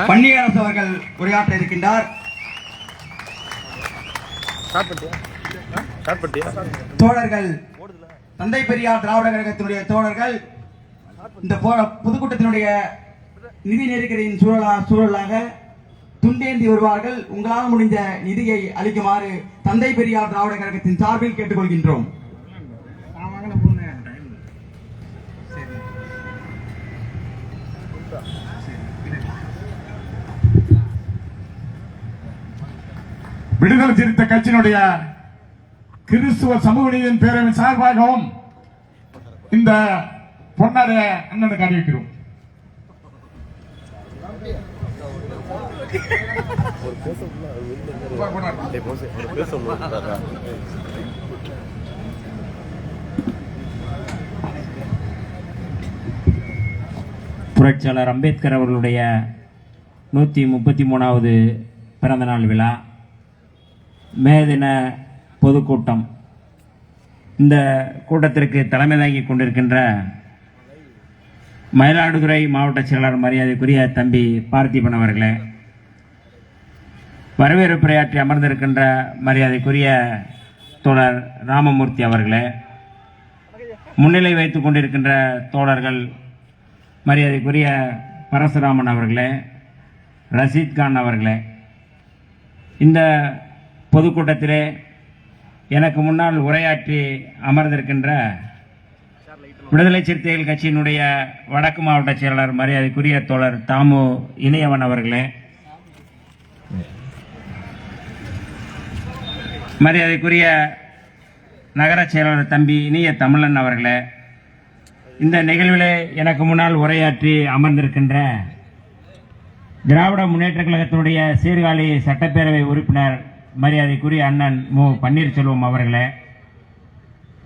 பன்னியரசு அவர்கள் உரையாற்ற இருக்கின்றார். தோழர்கள், தந்தை பெரியார் திராவிட கழகத்தினுடைய தோழர்கள் இந்த பொதுக்கூட்டத்தினுடைய நிதி நெருக்கடியின் சூழலாக துண்டேந்தி வருவார்கள். உங்களால் முடிந்த நிதியை அளிக்குமாறு தந்தை பெரியார் திராவிட கழகத்தின் சார்பில் கேட்டுக்கொள்கின்றோம். விடுதலை சிறுத்தை கட்சியினுடைய கிறிஸ்துவ சமூக நீதியின் பேரவையின் சார்பாகவும் இந்த பொன்னாட அண்ணனுக்கு அறிவிக்கிறோம். புரட்சியாளர் அம்பேத்கர் அவர்களுடைய 133வது பிறந்தநாள் விழா மே தின பொதுக்கூட்டம். இந்த கூட்டத்திற்கு தலைமை தாங்கி கொண்டிருக்கின்ற மயிலாடுதுறை மாவட்ட செயலாளர் மரியாதைக்குரிய தம்பி பார்த்திபன் அவர்களே, வரவேற்புரையாற்றி அமர்ந்திருக்கின்ற மரியாதைக்குரிய தோழர் ராமமூர்த்தி அவர்களே, முன்னிலை வைத்துக் கொண்டிருக்கின்ற தோழர்கள் மரியாதைக்குரிய பரசுராமன் அவர்களே, ரஷீத் கான் அவர்களே, இந்த பொதுக்கூட்டத்திலே எனக்கு முன்னால் உரையாற்றி அமர்ந்திருக்கின்ற விடுதலை சிறுத்தைகள் கட்சியினுடைய வடக்கு மாவட்ட செயலாளர் மரியாதைக்குரிய தோழர் தாமு இணையவன் அவர்களே, மரியாதைக்குரிய நகர செயலாளர் தம்பி இனிய தமிழன் அவர்களே, இந்த நிகழ்விலே எனக்கு முன்னால் உரையாற்றி அமர்ந்திருக்கின்ற திராவிட முன்னேற்ற கழகத்தினுடைய சீர்காழி சட்டப்பேரவை உறுப்பினர் மரியாதைக்குரிய அண்ணன் மு பன்னீர்செல்வம் அவர்களே,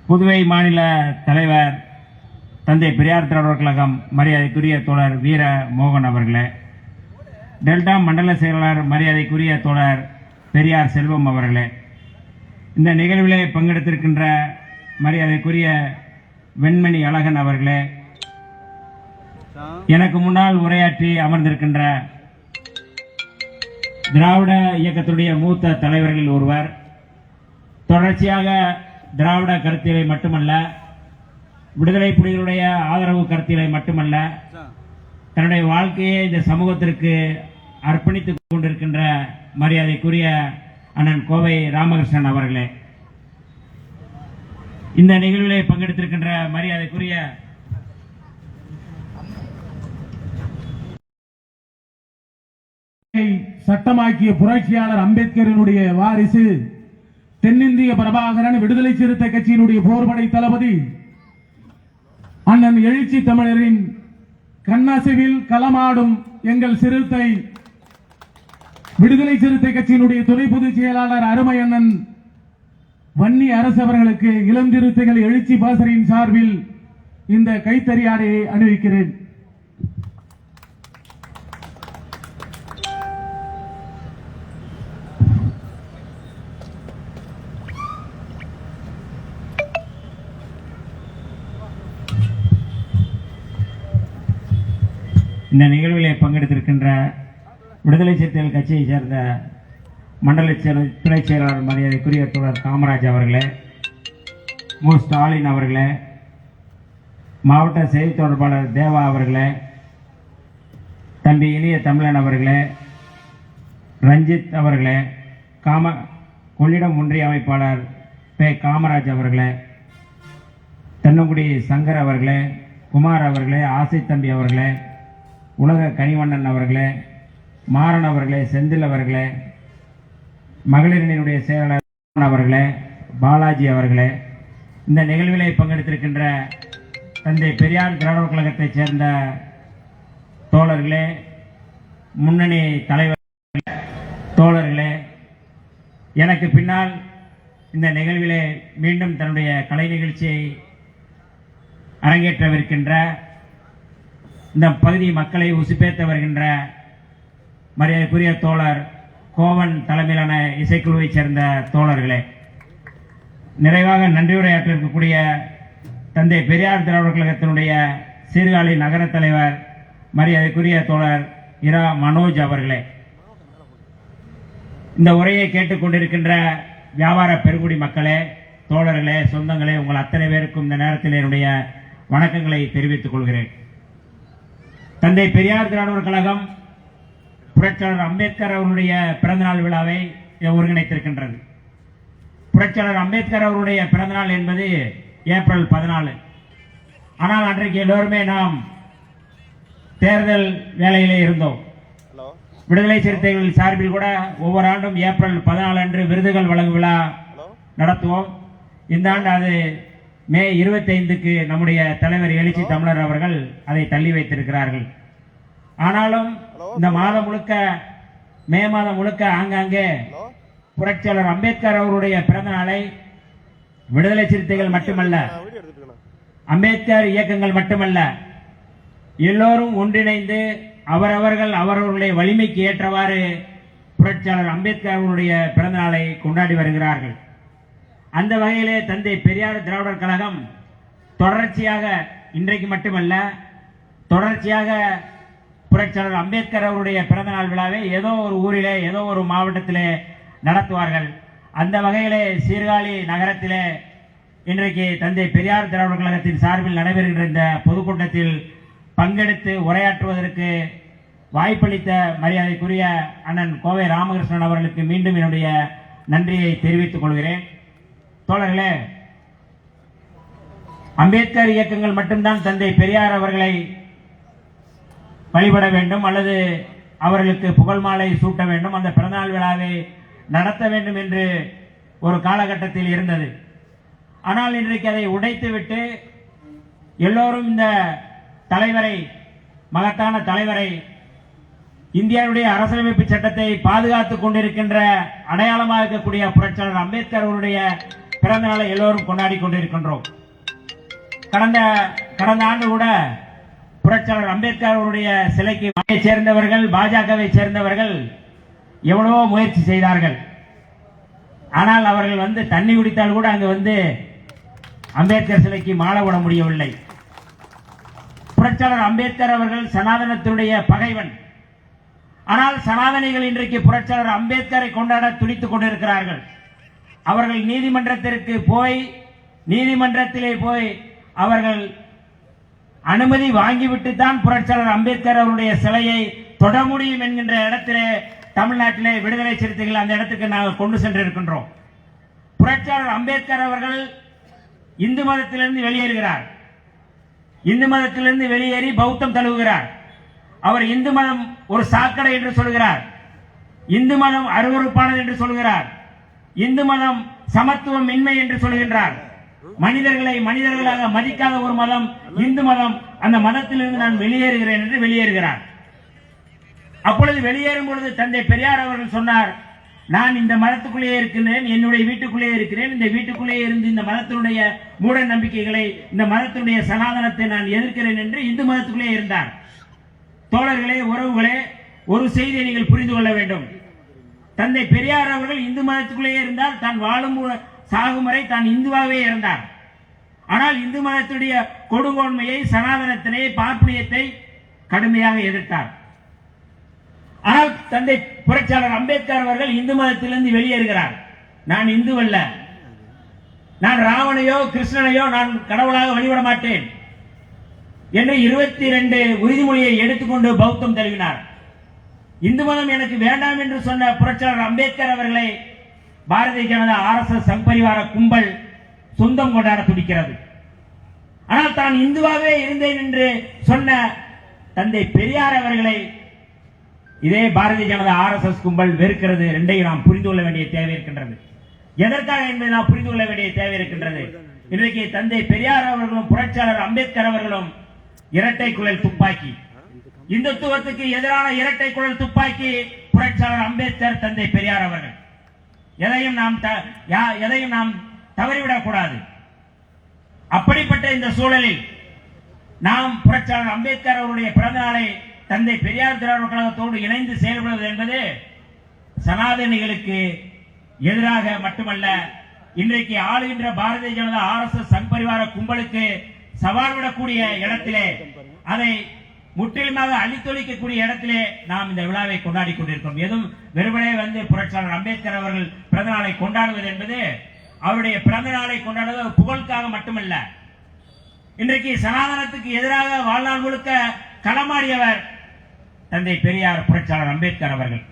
புதுவை மாநில தலைவர் தந்தை பெரியார் திராவிடர் கழகம் மரியாதைக்குரிய தோழர் வீர மோகன் அவர்களே, டெல்டா மண்டல செயலாளர் மரியாதைக்குரிய தோழர் பெரியார் செல்வம் அவர்களே, இந்த நிகழ்விலே பங்கெடுத்திருக்கின்ற மரியாதைக்குரிய வெண்மணி அழகன் அவர்களே, எனக்கு முன்னால் உரையாற்றி அமர்ந்திருக்கின்ற திராவிட இயக்கத்துடைய மூத்த தலைவர்களில் ஒருவர், தொடர்ச்சியாக திராவிட கருத்தியலை மட்டுமல்ல, விடுதலை புலிகளுடைய ஆதரவு கருத்தியலை மட்டுமல்ல, தன்னுடைய வாழ்க்கையை இந்த சமூகத்திற்கு அர்ப்பணித்துக் கொண்டிருக்கின்ற மரியாதைக்குரிய அண்ணன் கோவை ராமகிருஷ்ணன் அவர்களே, இந்த நிகழ்விலே பங்கெடுத்திருக்கின்ற மரியாதைக்குரிய சட்டமாக்கிய புரட்சியாளர் அம்பேத்கரினுடைய வாரிசு தென்னிந்திய பிரபாகரன் விடுதலை சிறுத்தை கட்சியினுடைய போர்படை தளபதி அண்ணன் எழுச்சி தமிழரின் கண்ணசைவில் களமாடும் எங்கள் சிறுத்தை விடுதலை சிறுத்தை கட்சியினுடைய துணை பொதுச் செயலாளர் அருமை அண்ணன் வன்னி அரசு அவர்களுக்கு இளம் சிறுத்தைகள் எழுச்சி பாசறையின் சார்பில் இந்த கைத்தறியாடையை அணிவிக்கிறேன். இந்த நிகழ்விலே பங்கெடுத்திருக்கின்ற விடுதலை சிறுத்தைகள் கட்சியைச் சேர்ந்த மண்டல துணை செயலாளர் மரியாதைக்குரிய தோழர் காமராஜ் அவர்களே, மு ஸ்டாலின் அவர்களே, மாவட்ட செய்தி தொடர்பாளர் தேவா அவர்களே, தம்பி இனிய தமிழன் அவர்களே, ரஞ்சித் அவர்களே, கொள்ளிடம் ஒன்றிய அமைப்பாளர் பே காமராஜ் அவர்களே, தென்னங்குடி சங்கர் அவர்களே, குமார் அவர்களே, ஆசை தம்பி அவர்களே, உலக கனிவண்ணன் அவர்களே, மாறன் அவர்களே, செந்தில் அவர்களே, மகளிரினுடைய செயலாளர் அவர்களே, பாலாஜி அவர்களே, இந்த நிகழ்விலே பங்கெடுத்திருக்கின்ற தந்தை பெரியார் திராவிடர் கழகத்தைச் சேர்ந்த தோழர்களே, முன்னணி தலைவர் தோழர்களே, எனக்கு பின்னால் இந்த நிகழ்விலே மீண்டும் தன்னுடைய கலை நிகழ்ச்சியை அரங்கேற்றவிருக்கின்ற இந்த பகுதி மக்களை உசுப்பேற்ற வருகின்ற மரியாதைக்குரிய தோழர் கோவன் தலைமையிலான இசைக்குழுவைச் சேர்ந்த தோழர்களே, நிறைவாக நன்றியுரையாற்ற இருக்கக்கூடிய தந்தை பெரியார் திராவிடர் கழகத்தினுடைய சீர்காழி நகர தலைவர் மரியாதைக்குரிய தோழர் இரா மனோஜ் அவர்களே. இந்த உரையை கேட்டுக்கொண்டிருக்கின்ற வியாபார பெருங்குடி மக்களே, தோழர்களே, சொந்தங்களே, உங்கள் அத்தனை பேருக்கும் இந்த நேரத்தில் என்னுடைய வணக்கங்களை தெரிவித்துக் கொள்கிறேன். தந்தை பெரியார் திராவிடர் கழகம் புரட்சியாளர் அம்பேத்கர் அவருடைய பிறந்தநாள் விழாவை ஒருங்கிணைத்திருக்கின்றது. புரட்சியாளர் அம்பேத்கர் அவருடைய பிறந்தநாள் என்பது ஏப்ரல் 14. ஆனால் அன்றைக்கு எல்லோருமே நாம் தேர்தல் வேலையிலே இருந்தோம். விடுதலை சிறுத்தைகள் சார்பில் கூட ஒவ்வொரு ஆண்டும் ஏப்ரல் 14 அன்று விருதுகள் வழங்கும் விழா நடத்துவோம். இந்த ஆண்டு அது மே 25க்கு நம்முடைய தலைவர் எழுச்சி தமிழர் அவர்கள் அதை தள்ளி வைத்திருக்கிறார்கள். ஆனாலும் இந்த மாதம் முழுக்க, மே மாதம் முழுக்க ஆங்காங்கே புரட்சியாளர் அம்பேத்கர் அவருடைய பிறந்த நாளை விடுதலை சிறுத்தைகள் மட்டுமல்ல, அம்பேத்கர் இயக்கங்கள் மட்டுமல்ல, எல்லோரும் ஒன்றிணைந்து அவரவர்களுடைய வலிமைக்கு ஏற்றவாறு புரட்சியாளர் அம்பேத்கர் அவருடைய பிறந்த நாளை கொண்டாடி வருகிறார்கள். அந்த வகையிலே தந்தை பெரியார் திராவிடர் கழகம் தொடர்ச்சியாக, இன்றைக்கு மட்டுமல்ல, தொடர்ச்சியாக புரட்சியாளர் அம்பேத்கர் அவருடைய பிறந்த நாள் விழாவை ஏதோ ஒரு ஊரிலே, ஏதோ ஒரு மாவட்டத்திலே நடத்துவார்கள். அந்த வகையிலே சீர்காழி நகரத்திலே இன்றைக்கு தந்தை பெரியார் திராவிடர் கழகத்தின் சார்பில் நடைபெறுகின்ற இந்த பொதுக்கூட்டத்தில் பங்கெடுத்து உரையாற்றுவதற்கு வாய்ப்பளித்த மரியாதைக்குரிய அண்ணன் கோவை ராமகிருஷ்ணன் அவர்களுக்கு மீண்டும் என்னுடைய நன்றியை தெரிவித்துக் கொள்கிறேன். தோழர்களே, அம்பேத்கர் இயக்கங்கள் மட்டும்தான் தந்தை பெரியார் அவர்களை வழிபட வேண்டும் அல்லது அவர்களுக்கு புகழ் மாலை சூட்ட வேண்டும், அந்த பிறந்தநாள் விழாவை நடத்த வேண்டும் என்று ஒரு காலகட்டத்தில் இருந்தது. ஆனால் இன்றைக்கு அதை உடைத்துவிட்டு எல்லோரும் இந்த தலைவரை, மகத்தான தலைவரை, இந்தியாவுடைய அரசியலமைப்பு சட்டத்தை பாதுகாத்துக் கொண்டிருக்கின்ற அடையாளமாக இருக்கக்கூடிய புரட்சியாளர் அம்பேத்கர் அவருடைய பிறந்த நாளை எல்லோரும் கொண்டாடி கொண்டிருக்கின்றோம். கடந்த ஆண்டு கூட புரட்சியாளர் அம்பேத்கர் அவருடைய சிலைக்கு சேர்ந்தவர்கள், பாஜகவை சேர்ந்தவர்கள் எவ்வளவோ முயற்சி செய்தார்கள். ஆனால் அவர்கள் தண்ணி குடித்தால் கூட அங்கு அம்பேத்கர் சிலைக்கு மாலை விட முடியவில்லை. புரட்சியாளர் அம்பேத்கர் அவர்கள் சனாதனத்தினுடைய பகைவன். ஆனால் சனாதனிகள் இன்றைக்கு புரட்சியாளர் அம்பேத்கரை கொண்டாட துடித்துக் கொண்டிருக்கிறார்கள். அவர்கள் நீதிமன்றத்திலே போய் அவர்கள் அனுமதி வாங்கிவிட்டு தான் புரட்சியாளர் அம்பேத்கர் அவருடைய சிலையை தொட முடியும் என்கின்ற இடத்திலே தமிழ்நாட்டிலே விடுதலை சிறுத்தைகள் அந்த இடத்துக்கு நாங்கள் கொண்டு சென்றிருக்கின்றோம். புரட்சியாளர் அம்பேத்கர் அவர்கள் இந்து மதத்திலிருந்து வெளியேறுகிறார். இந்து மதத்திலிருந்து வெளியேறி பௌத்தம் தழுவுகிறார். அவர் இந்து மதம் ஒரு சாக்கடை என்று சொல்கிறார். இந்து மதம் அருவருப்பானது என்று சொல்கிறார். இந்து மதம் சமத்துவம் இன்மை என்று சொல்கின்றார். மனிதர்களை மனிதர்களாக மதிக்காத ஒரு மதம் இந்து மதம். அந்த மதத்திலிருந்து நான் வெளியேறுகிறேன் என்று வெளியேறுகிறார். அப்பொழுது வெளியேறும் பொழுது தந்தை பெரியார் அவர்கள் சொன்னார், நான் இந்த மதத்துக்குள்ளேயே இருக்கிறேன், என்னுடைய வீட்டுக்குள்ளேயே இருக்கிறேன், இந்த வீட்டுக்குள்ளேயே இருந்து இந்த மதத்தினுடைய மூட நம்பிக்கைகளை, இந்த மதத்தினுடைய சனாதனத்தை நான் எதிர்க்கிறேன் என்று இந்து மதத்துக்குள்ளே இருந்தார். தோழர்களே, உறவுகளே, ஒரு செய்தியை நீங்கள் புரிந்து கொள்ள வேண்டும். தந்தை பெரியார் அவர்கள் இந்து மதத்துக்குள்ளேயே இருந்தால் தான் வாழும் சாகும் வரை தான் இந்துவாகவே இருந்தார். ஆனால் இந்து மதத்துடைய கொடுங்கோன்மையை, சனாதனத்தினை, பார்ப்பனியத்தை கடுமையாக எதிர்த்தார். ஆனால் தந்தை புரட்சியாளர் அம்பேத்கர் அவர்கள் இந்து மதத்திலிருந்து வெளியேறுகிறார். நான் இந்து அல்ல, நான் ராவணையோ கிருஷ்ணனையோ நான் கடவுளாக வழிபட மாட்டேன் என்று 22 உறுதிமொழியை எடுத்துக்கொண்டு பௌத்தம் தழுவினார். இந்து மதம் எனக்கு வேண்டாம் என்று சொன்ன புரட்சியாளர் அம்பேத்கர் அவர்களை பாரதிய ஜனதா RSS சங்பரிவார கும்பல் சொந்தம் கொண்டாட துடிக்கிறது. ஆனால் தான் இந்துவாகவே இருந்தேன் என்று சொன்ன தந்தை பெரியார் அவர்களை இதே பாரதிய ஜனதா RSS கும்பல் வெறுக்கிறது. ரெண்டையும் நாம் புரிந்து கொள்ள வேண்டிய தேவை இருக்கின்றது. எதற்காக என்பதை நாம் புரிந்து கொள்ள வேண்டிய தேவை இருக்கின்றது. இன்றைக்கு தந்தை பெரியார் அவர்களும் புரட்சியாளர் அம்பேத்கர் அவர்களும் இரட்டை குழல் துப்பாக்கி, இந்துத்துவத்துக்கு எதிரான இரட்டை குழல் துப்பாக்கி புரட்சியாளர் அம்பேத்கர், தந்தை பெரியார் அவர்கள். எதையும் நாம் தவறிவிடக் கூடாது. அப்படிப்பட்ட இந்த சூழலில் நாம் புரட்சியாளர் அம்பேத்கர் அவருடைய பிறந்த நாளை தந்தை பெரியார் திராவிடர் கழகத்தோடு இணைந்து செயல்படுவது என்பது சனாதனிகளுக்கு எதிராக மட்டுமல்ல, இன்றைக்கு ஆளுகின்ற பாரதிய ஜனதா RSS சங்பரிவார கும்பலுக்கு சவால் விடக்கூடிய இடத்திலே அதை முற்றிலுமாக அழித்தொழிக்கக்கூடிய இடத்திலே நாம் இந்த விழாவை கொண்டாடி கொண்டிருக்கிறோம். எதுவும் வெறுமனே புரட்சியாளர் அம்பேத்கர் அவர்கள் பிறந்த நாளை கொண்டாடுவது என்பது அவருடைய பிறந்த நாளை கொண்டாடுவது புகழுக்காக மட்டுமல்ல. இன்றைக்கு சனாதனத்துக்கு எதிராக வாழ்நாள் முழுக்க களமாடியவர் தந்தை பெரியார் புரட்சியாளர் அம்பேத்கர் அவர்கள்.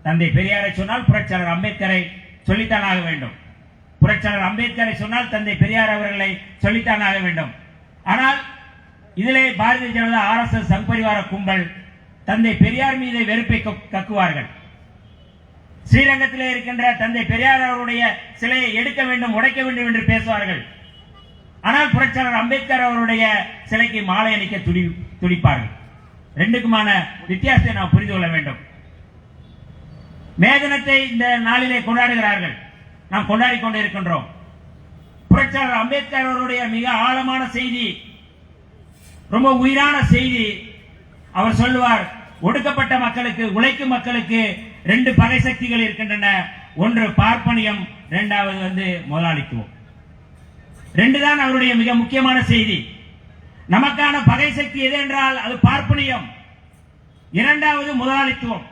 தந்தை பெரியாரை சொன்னால் புரட்சியாளர் அம்பேத்கரை சொல்லித்தான் ஆக வேண்டும். புரட்சியாளர் அம்பேத்கரை சொன்னால் தந்தை பெரியார் அவர்களை சொல்லித்தான் ஆக வேண்டும். ஆனால் இதிலே பாரதிய ஜனதா RSS சங்பரிவார கும்பல் தந்தை பெரியார் மீது வெறுப்பை கக்குவார்கள். ஸ்ரீரங்கத்திலே இருக்கின்ற தந்தை பெரியார் அவருடைய சிலையை எடுக்க வேண்டும், உடைக்க வேண்டும் என்று பேசுவார்கள். ஆனால் புரட்சியாளர் அம்பேத்கர் அவருடைய சிலைக்கு மாலை அணிக்க துடிப்பார்கள். ரெண்டுக்குமான வித்தியாசத்தை நாம் புரிந்து கொள்ள வேண்டும். மே தினத்தை இந்த நாளிலே கொண்டாடுகிறார்கள், நாம் கொண்டாடி கொண்டிருக்கின்றோம். புரட்சியாளர் அம்பேத்கர் அவருடைய மிக ஆழமான செய்தி, ரொம்ப உயிரான செய்தி. அவர் சொல்லுவார், ஒடுக்கப்பட்ட மக்களுக்கு, உழைக்கும் மக்களுக்கு 2 பகை சக்திகள் இருக்கின்றன. ஒன்று பார்ப்பனியம், இரண்டாவது முதலாளித்துவம். 2 தான் அவருடைய மிக முக்கியமான செய்தி. நமக்கான பகை சக்தி எது என்றால் அது பார்ப்பனியம், இரண்டாவது முதலாளித்துவம்.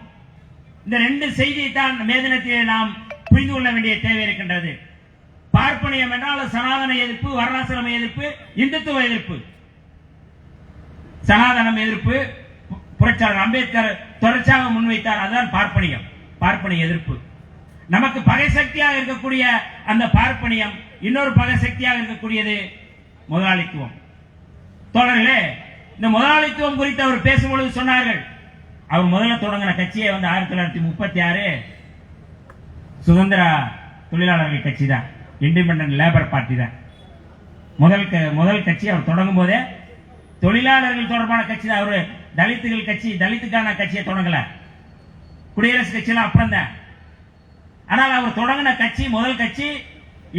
இந்த 2 செய்தியை தான் மே தினத்திலே நாம் புரிந்து கொள்ள வேண்டிய தேவை இருக்கின்றது. பார்ப்பனியம் என்றால் சனாதன எதிர்ப்பு, வர்ணாசிரம எதிர்ப்பு, இந்துத்துவ எதிர்ப்பு. சனாதனம் எதிர்ப்பு புரட்சியாளர் அம்பேத்கர் தொடர்ச்சியாக முன்வைத்தார், அதுதான் பார்ப்பனியம், பார்ப்பனிய எதிர்ப்பு. நமக்கு பகை சக்தியாக இருக்கக்கூடிய அந்த பார்ப்பனியம், இன்னொரு பகை சக்தியாக இருக்கக்கூடியது முதலாளித்துவம். தோழர்களே, இந்த முதலாளித்துவம் குறித்து அவர் பேசும்பொழுது சொன்னார்கள், அவர் முதல்ல தொடங்கின கட்சியை 1936 சுதந்திர தொழிலாளர்கள் கட்சி தான், இண்டிபெண்டன்ட் லேபர் பார்ட்டி தான். முதல் கட்சி அவர் தொடங்கும் போதே தொழிலாளர்கள் தொடர்பான கட்சி தான். அவர் தலித்துகள் கட்சி, தலித்துக்கான கட்சியை தொடங்கல, குடியரசு கட்சியெல்லாம் அப்புறம் தான். ஆனால் அவர் தொடங்கின கட்சி, முதல் கட்சி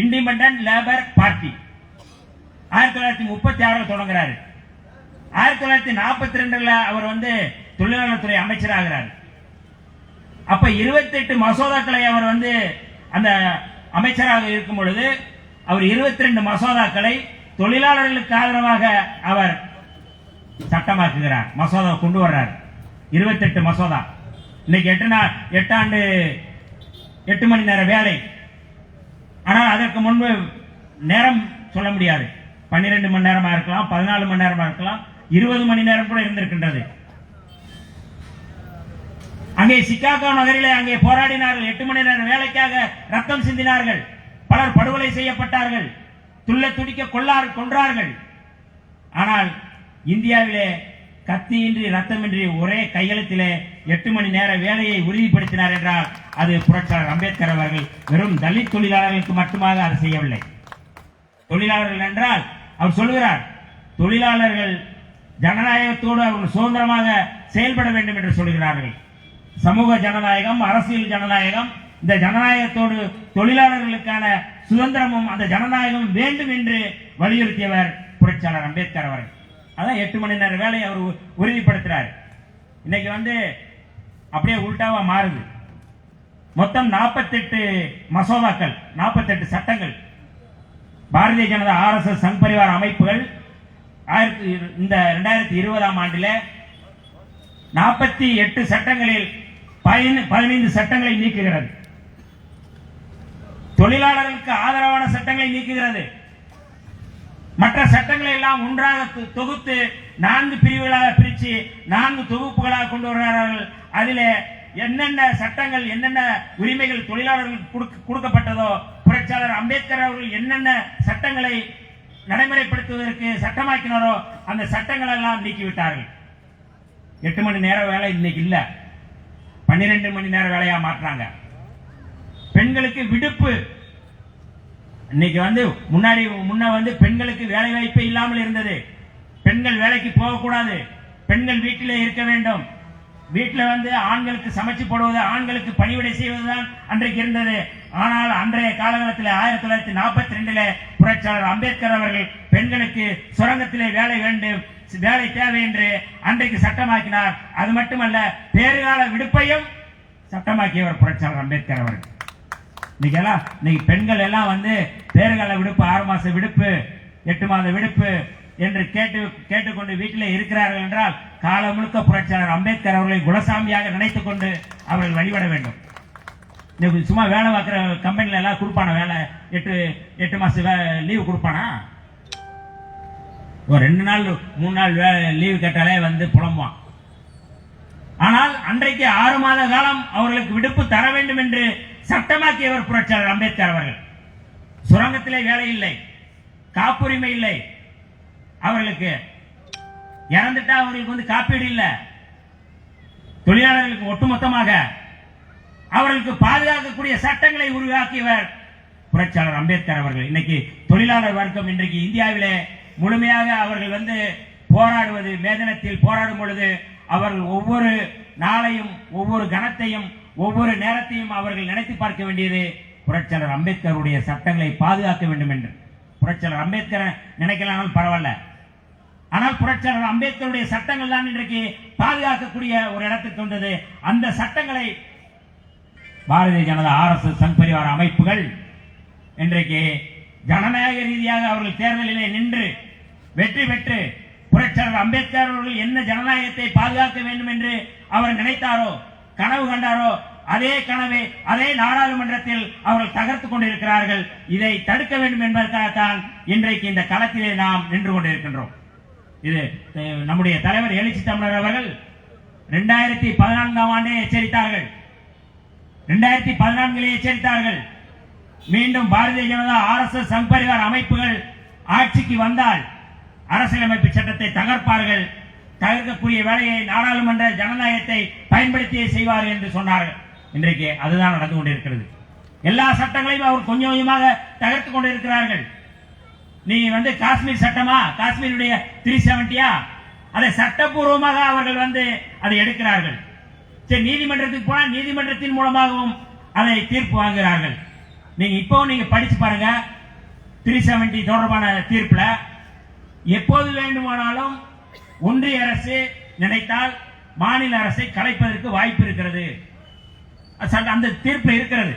இண்டிபெண்டன்ட் லேபர் பார்ட்டி. 1936 தொடங்குறாரு. 1942 அவர் தொழிலாளர் துறை அமைச்சராகிறார். அப்ப 28 மசோதாக்களை அவர் அந்த அமைச்சராக இருக்கும் பொழுது அவர் 22 மசோதாக்களை தொழிலாளர்களுக்கு ஆதரவாக அவர் சட்டமாக்குகிறார், மசோதா கொண்டு வர்றார். 28 மசோதா. இன்னைக்கு 8 ஆண்டு 8 மணி நேர வேலை. ஆனால் அதற்கு முன்பு நேரம் சொல்ல முடியாது. 12 மணி நேரமா இருக்கலாம், 14 மணி நேரமா இருக்கலாம், 20 மணி நேரம் கூட இருந்திருக்கின்றது. அங்கே சிகாகோ நகரிலே அங்கே போராடினார்கள். 8 மணி நேரம் வேலைக்காக ரத்தம் சிந்தினார்கள். பலர் படுகொலை செய்யப்பட்டார்கள், துள்ள துடிக்க கொன்றார்கள். ஆனால் இந்தியாவிலே கத்தியின்றி ரத்தமின்றி ஒரே கையெழுத்திலே 8 மணி நேர வேலையை உறுதிப்படுத்தினார் என்றால் அது புரட்சியாளர் அம்பேத்கர் அவர்கள். வெறும் தலித் தொழிலாளர்களுக்கு மட்டுமாக அதை செய்யவில்லை. தொழிலாளர்கள் என்றால் அவர் சொல்லுகிறார், தொழிலாளர்கள் ஜனநாயகத்தோடு அவர்கள் சுதந்திரமாக செயல்பட வேண்டும் என்று சொல்கிறார்கள். சமூக ஜனநாயகம், அரசியல் ஜனநாயகம், இந்த ஜனநாயகத்தோடு தொழிலாளர்களுக்கான சுதந்திரமும் அந்த ஜனநாயகம் வேண்டும் என்று வலியுறுத்தியவர் புரட்சியாளர் அம்பேத்கர் அவர்கள். அதான் 8 மணி நேர வேலையை அவர் உறுதிப்படுத்துறார். இன்னைக்கு அப்படியே உள்டாவா மாறுது. மொத்தம் 48 மசோதாக்கள், 48 சட்டங்கள். பாரதிய ஜனதா RSS சங்பரிவார அமைப்புகள் இந்த 2020ஆம் ஆண்டில் 48 சட்டங்களில் 15 சட்டங்களை நீக்குகிறது. தொழிலாளர்களுக்கு ஆதரவான சட்டங்களை நீக்குகிறது. மற்ற சட்டங்களை எல்லாம் ஒன்றாக தொகுத்து 4 பிரிவுகளாக பிரித்து 4 தொகுப்புகளாக கொண்டு வருகிறார்கள். அதிலே என்னென்ன சட்டங்கள், என்னென்ன உரிமைகள் தொழிலாளர்களுக்கு கொடுக்கப்பட்டதோ, புரட்சியாளர் அம்பேத்கர் அவர்கள் என்னென்ன சட்டங்களை நடைமுறைப்படுத்துவதற்கு சட்டமாக்கினாரோ அந்த சட்டங்கள் எல்லாம் நீக்கிவிட்டார்கள். 8 மணி நேர வேலை இன்னைக்கு இல்ல, 12 மணி நேர வேலையா மாற்றாங்க. பெண்களுக்கு விடுப்பு. இன்னைக்கு முன்ன பெண்களுக்கு வேலை வாய்ப்பே இல்லாமல் இருந்தது. பெண்கள் வேலைக்கு போகக்கூடாது, பெண்கள் வீட்டிலே இருக்க வேண்டும். வீட்டில் ஆண்களுக்கு சமைச்சு போடுவது, ஆண்களுக்கு பணிவிடை செய்வதுதான் அன்றைக்கு இருந்தது. ஆனால் அன்றைய காலகட்டத்தில் 1942 புரட்சியாளர் அம்பேத்கர் அவர்கள் பெண்களுக்கு சுரங்கத்திலே வேலை வேண்டும், வேலை தேவை என்று அன்றைக்கு சட்டமாக்கினார். அது மட்டுமல்ல, பேறுகால விடுப்பையும் சட்டமாக்கியவர் புரட்சியாளர் அம்பேத்கர் அவர்கள். இன்னைக்கு பெண்கள் எல்லாம் பேறுகால விடுப்பு, 6 மாச விடுப்பு, 8 மாத விடுப்பு, என்று கேட்டுக்கொண்டு வீட்டிலே இருக்கிறார்கள் என்றால் காலம் முழுக்க புரட்சியாளர் அம்பேத்கர் அவர்களை குலசாமியாக நினைத்துக் கொண்டு அவர்கள் வழிபட வேண்டும். சும்மா வேலை பார்க்குற கம்பெனில எல்லாம் கொடுப்பான வேலை 8 மாசம் லீவு கொடுப்பானா? ஒரு 2 நாள் 3 நாள் லீவு கேட்டாலே வந்து புலம்புவான். ஆனால் அன்றைக்கு 6 மாத காலம் அவர்களுக்கு விடுப்பு தர வேண்டும் என்று சட்டமாக்கியவர் புரட்சியாளர் அம்பேத்கர் அவர்கள். சுரங்கத்திலே வேலை இல்லை, காப்புரிமை இல்லை, அவர்களுக்கு இறந்துட்டா அவர்களுக்கு வந்து காப்பீடு இல்லை, தொழிலாளர்களுக்கு ஒட்டுமொத்தமாக அவர்களுக்கு பாதுகாக்கக்கூடிய சட்டங்களை உருவாக்கியவர் புரட்சியாளர் அம்பேத்கர் அவர்கள். இன்னைக்கு தொழிலாளர் வர்க்கம் இன்றைக்கு இந்தியாவிலே முழுமையாக அவர்கள் வந்து போராடுவது, மேதனத்தில் போராடும் பொழுது அவர்கள் ஒவ்வொரு நாளையும் ஒவ்வொரு கணத்தையும் ஒவ்வொரு நேரத்தையும் அவர்கள் நினைத்து பார்க்க வேண்டியது புரட்சியாளர் அம்பேத்கருடைய சட்டங்களை பாதுகாக்க வேண்டும் என்று. புரட்சியாளர் அம்பேத்கரை நினைக்கலாம் பரவாயில்ல, ஆனால் புரட்சியாளர் அம்பேத்கருடைய சட்டங்கள் தான் இன்றைக்கு பாதுகாக்கக்கூடிய ஒரு இடத்துக்கு வந்தது. அந்த சட்டங்களை பாரதிய ஜனதா, RSS, சங் பரிவார அமைப்புகள் இன்றைக்கு ஜனநாயக ரீதியாக அவர்கள் தேர்தலிலே நின்று வெற்றி பெற்று புரட்சியாளர் அம்பேத்கர் அவர்கள் என்ன ஜனநாயகத்தை பாதுகாக்க வேண்டும் என்று அவர் நினைத்தாரோ, கனவு கண்டாரோ, அதே கனவை அதே நாடாளுமன்றத்தில் அவர்கள் தகர்த்துக் கொண்டிருக்கிறார்கள். இதை தடுக்க வேண்டும் என்பதற்காகத்தான் இன்றைக்கு இந்த களத்திலே நாம் நின்று கொண்டிருக்கின்றோம். இது நம்முடைய தலைவர் எழுச்சி தமிழர் அவர்கள் 2014ஆம் ஆண்டே எச்சரித்தார்கள், 2014 எச்சரித்தார்கள். மீண்டும் பாரதிய ஜனதா, RSS, சங் பரிவார அமைப்புகள் ஆட்சிக்கு வந்தால் அரசியலமைப்பு சட்டத்தை தகர்ப்பார்கள், தகர்க்கக்கூடிய வேலையை நாடாளுமன்ற ஜனநாயகத்தை பயன்படுத்தியே செய்வார்கள் என்று சொன்னார்கள். இன்றைக்கு அதுதான் நடந்து கொண்டிருக்கிறது. எல்லா சட்டங்களையும் அவர் கொஞ்சம் கொஞ்சமாக தகர்த்துக் கொண்டிருக்கிறார்கள். நீ வந்து காஷ்மீர் சட்டமா, காஷ்மீருடைய 370 அதை சட்டப்பூர்வமாக அவர்கள் வந்து அதை எடுக்கிறார்கள். சரி, நீதிமன்றத்துக்கு போனா நீதிமன்றத்தின் மூலமாகவும் அதை தீர்ப்பு வாங்குகிறார்கள். நீங்க படிச்சு பாருங்க, 370 தொடர்பான தீர்ப்புல எப்போது வேண்டுமானாலும் ஒன்றிய அரசு நினைத்தால் மாநில அரசை கலைப்பதற்கு வாய்ப்பு இருக்கிறது, அந்த தீர்ப்பு இருக்கிறது.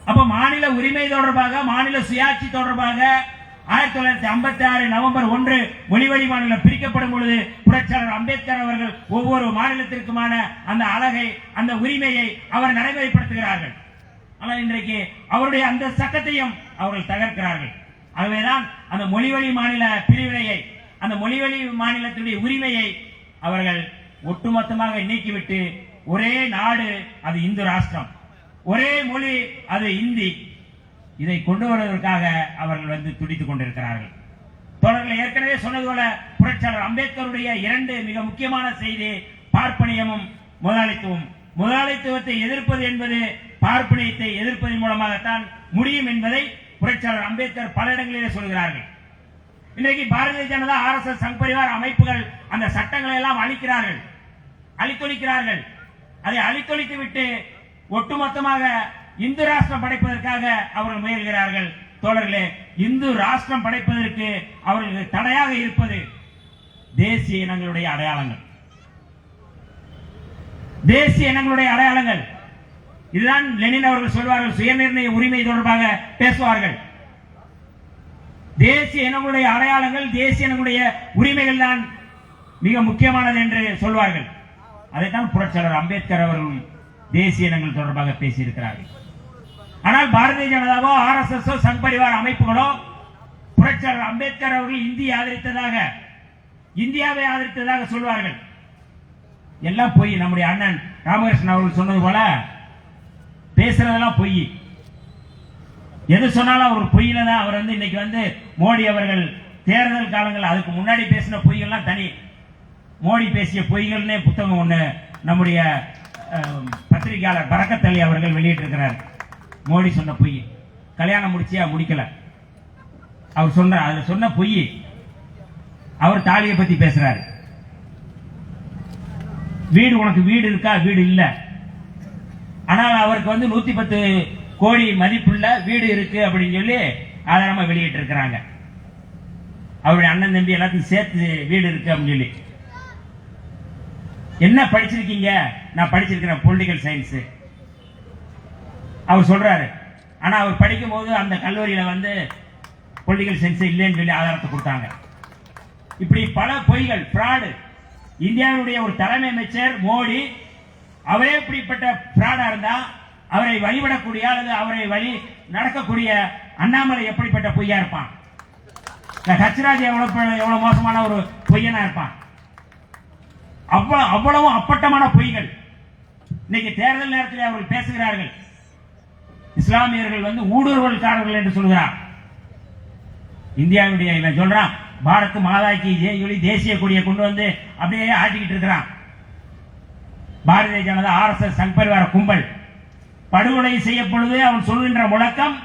அப்ப மாநில உரிமை தொடர்பாக, மாநில சுயாட்சி தொடர்பாக 1956 நவம்பர் 1 மொழிவழி மாநிலம் பிரிக்கப்படும் பொழுது புரட்சியாளர் அம்பேத்கர் அவர்கள் ஒவ்வொரு மாநிலத்திற்குமான அந்த அழகை, அந்த உரிமையை அவர் நடைமுறைப்படுத்துகிறார்கள். ஆனால் இன்றைக்கு அவருடைய அந்த சட்டத்தையும் அவர்கள் தகர்க்கிறார்கள். ஆகவேதான் அந்த மொழிவழி மாநில பிரிவினையை, அந்த மொழிவழி மாநிலத்தினுடைய உரிமையை அவர்கள் ஒட்டுமொத்தமாக நீக்கிவிட்டு ஒரே நாடு அது இந்து ராஷ்டிரம், ஒரே மொழி அது இந்தி, இதை கொண்டு வருவதற்காக அவர்கள் வந்து துடித்துக் கொண்டிருக்கிறார்கள். தொடர்கள் ஏற்கனவே சொன்னது போல புரட்சியாளர் அம்பேத்கருடைய 2 மிக முக்கியமான செய்தி பார்ப்பனியமும் முதலாளித்துவம். முதலாளித்துவத்தை எதிர்ப்பது என்பது பார்ப்பனியத்தை எதிர்ப்பதன் மூலமாகத்தான் முடியும் என்பதை புரட்சியாளர் அம்பேத்கர் பல இடங்களிலே சொல்கிறார்கள். இன்றைக்கு பாரதிய ஜனதா, RSS, சங் பரிவார அமைப்புகள் அந்த சட்டங்களை எல்லாம் அழித்தொழிக்கிறார்கள். அதை அழித்தொழித்து விட்டு ஒட்டுமொத்தமாக இந்து ராஷ்டிரம் படைப்பதற்காக அவர்கள் முயல்கிறார்கள். தோழர்களே, இந்து ராஷ்டிரம் படைப்பதற்கு அவர்களுக்கு தடையாக இருப்பது தேசிய இனங்களுடைய அடையாளங்கள், தேசிய இனங்களுடைய அடையாளங்கள். இதுதான் லெனின் அவர்கள் சொல்வார்கள், சுயநிர்ணய உரிமை தொடர்பாக பேசுவார்கள். தேசிய இனங்களுடைய அடையாளங்கள், தேசிய இனங்களுடைய உரிமைகள் தான் மிக முக்கியமானது என்று சொல்வார்கள். அதைத்தான் புரட்சியாளர் அம்பேத்கர் அவர்களும் தேசிய இனங்கள் தொடர்பாக பேசியிருக்கிறார்கள். ஆனால் பாரதிய ஜனதாவோ, RSS, சங் பரிவார அமைப்புகளோ புரட்சியாளர் அம்பேத்கர் அவர்கள் இந்தியாவை ஆதரித்ததாக சொல்வார்கள். எல்லாம் பொய். நம்முடைய அண்ணன் ராமகிருஷ்ணன் அவர்கள் சொன்னது போல பேசுறதெல்லாம் பொய். எது சொன்னாலும் அவர் பொய்யில தான். அவர் வந்து இன்னைக்கு வந்து மோடி அவர்கள் தேர்தல் காலங்கள், அதுக்கு முன்னாடி பேசின பொய்கள்லாம் தனி. மோடி பேசிய பொய்கள்னே புத்தகம் ஒண்ணு நம்முடைய பத்திரிகையாளர் பரக்கத் அலி அவர்கள் வெளியிட்டிருக்கிறார். மோடி சொன்ன பொய், கல்யாணம் முடிச்சியா முடிக்கல, அவர் சொன்னார், அதுல சொன்ன பொய். அவர் தாலியை பத்தி பேசுறாரு. வீடு, உனக்கு வீடு இருக்கா? வீடு இல்ல. ஆனால் அவருக்கு வந்து 110 கோடி மதிப்புள்ள வீடு இருக்கு அப்படின்னு சொல்லி ஆதாரமா வெளியிட்டு இருக்கிறாங்க. அவருடைய அண்ணன் தம்பி எல்லாத்தையும் சேர்த்து வீடு இருக்கு அப்படின்னு சொல்லி. என்ன படிச்சிருக்கீங்க? நான் படிச்சிருக்கிறேன் பொலிட்டிக்கல் சயின்ஸ். அவர் சொல்றாரு. ஆனா அவர் படிக்கும் போது அந்த கல்லூரியில வந்து பொலிட்டிக்கல் சயின்ஸ் இல்லைன்னு சொல்லி ஆதாரத்தை கொடுத்தாங்க. இப்படி பல பொய்கள், பிராடு. இந்தியாவுடைய ஒரு தலைமை அமைச்சர் மோடி, அவரே இப்படிப்பட்ட பிராடா இருந்தா அவரை வழிபடக்கூடிய அல்லது அவரை வழி நடக்கக்கூடிய அண்ணாமலை எப்படிப்பட்ட பொய்யா இருப்பான்? ஹச்ராஜ் எவ்வளவு மோசமான ஒரு பொய்யனா இருப்பான்? அவ்வளவு அப்பட்டமான பொய்கள். இன்னைக்கு தேர்தல் நேரத்தில் அவர்கள் பேசுகிறார்கள். இஸ்லாமியர்கள் வந்து ஊடுருவல்காரர்கள் என்று சொல்கிறார். இந்தியாவுடைய இவன் சொல்றான் பாரத் மாதாக்கு ஜெய் தேசிய கொடியை கொண்டு வந்து அப்படியே ஆட்டிக்கிட்டு இருக்கிறான். பாரதிய ஜனதா, RSS, சங் பரிவார கும்பல் படுகொலை செய்யப்படுவது அவன் சொல்கின்ற முழக்கம்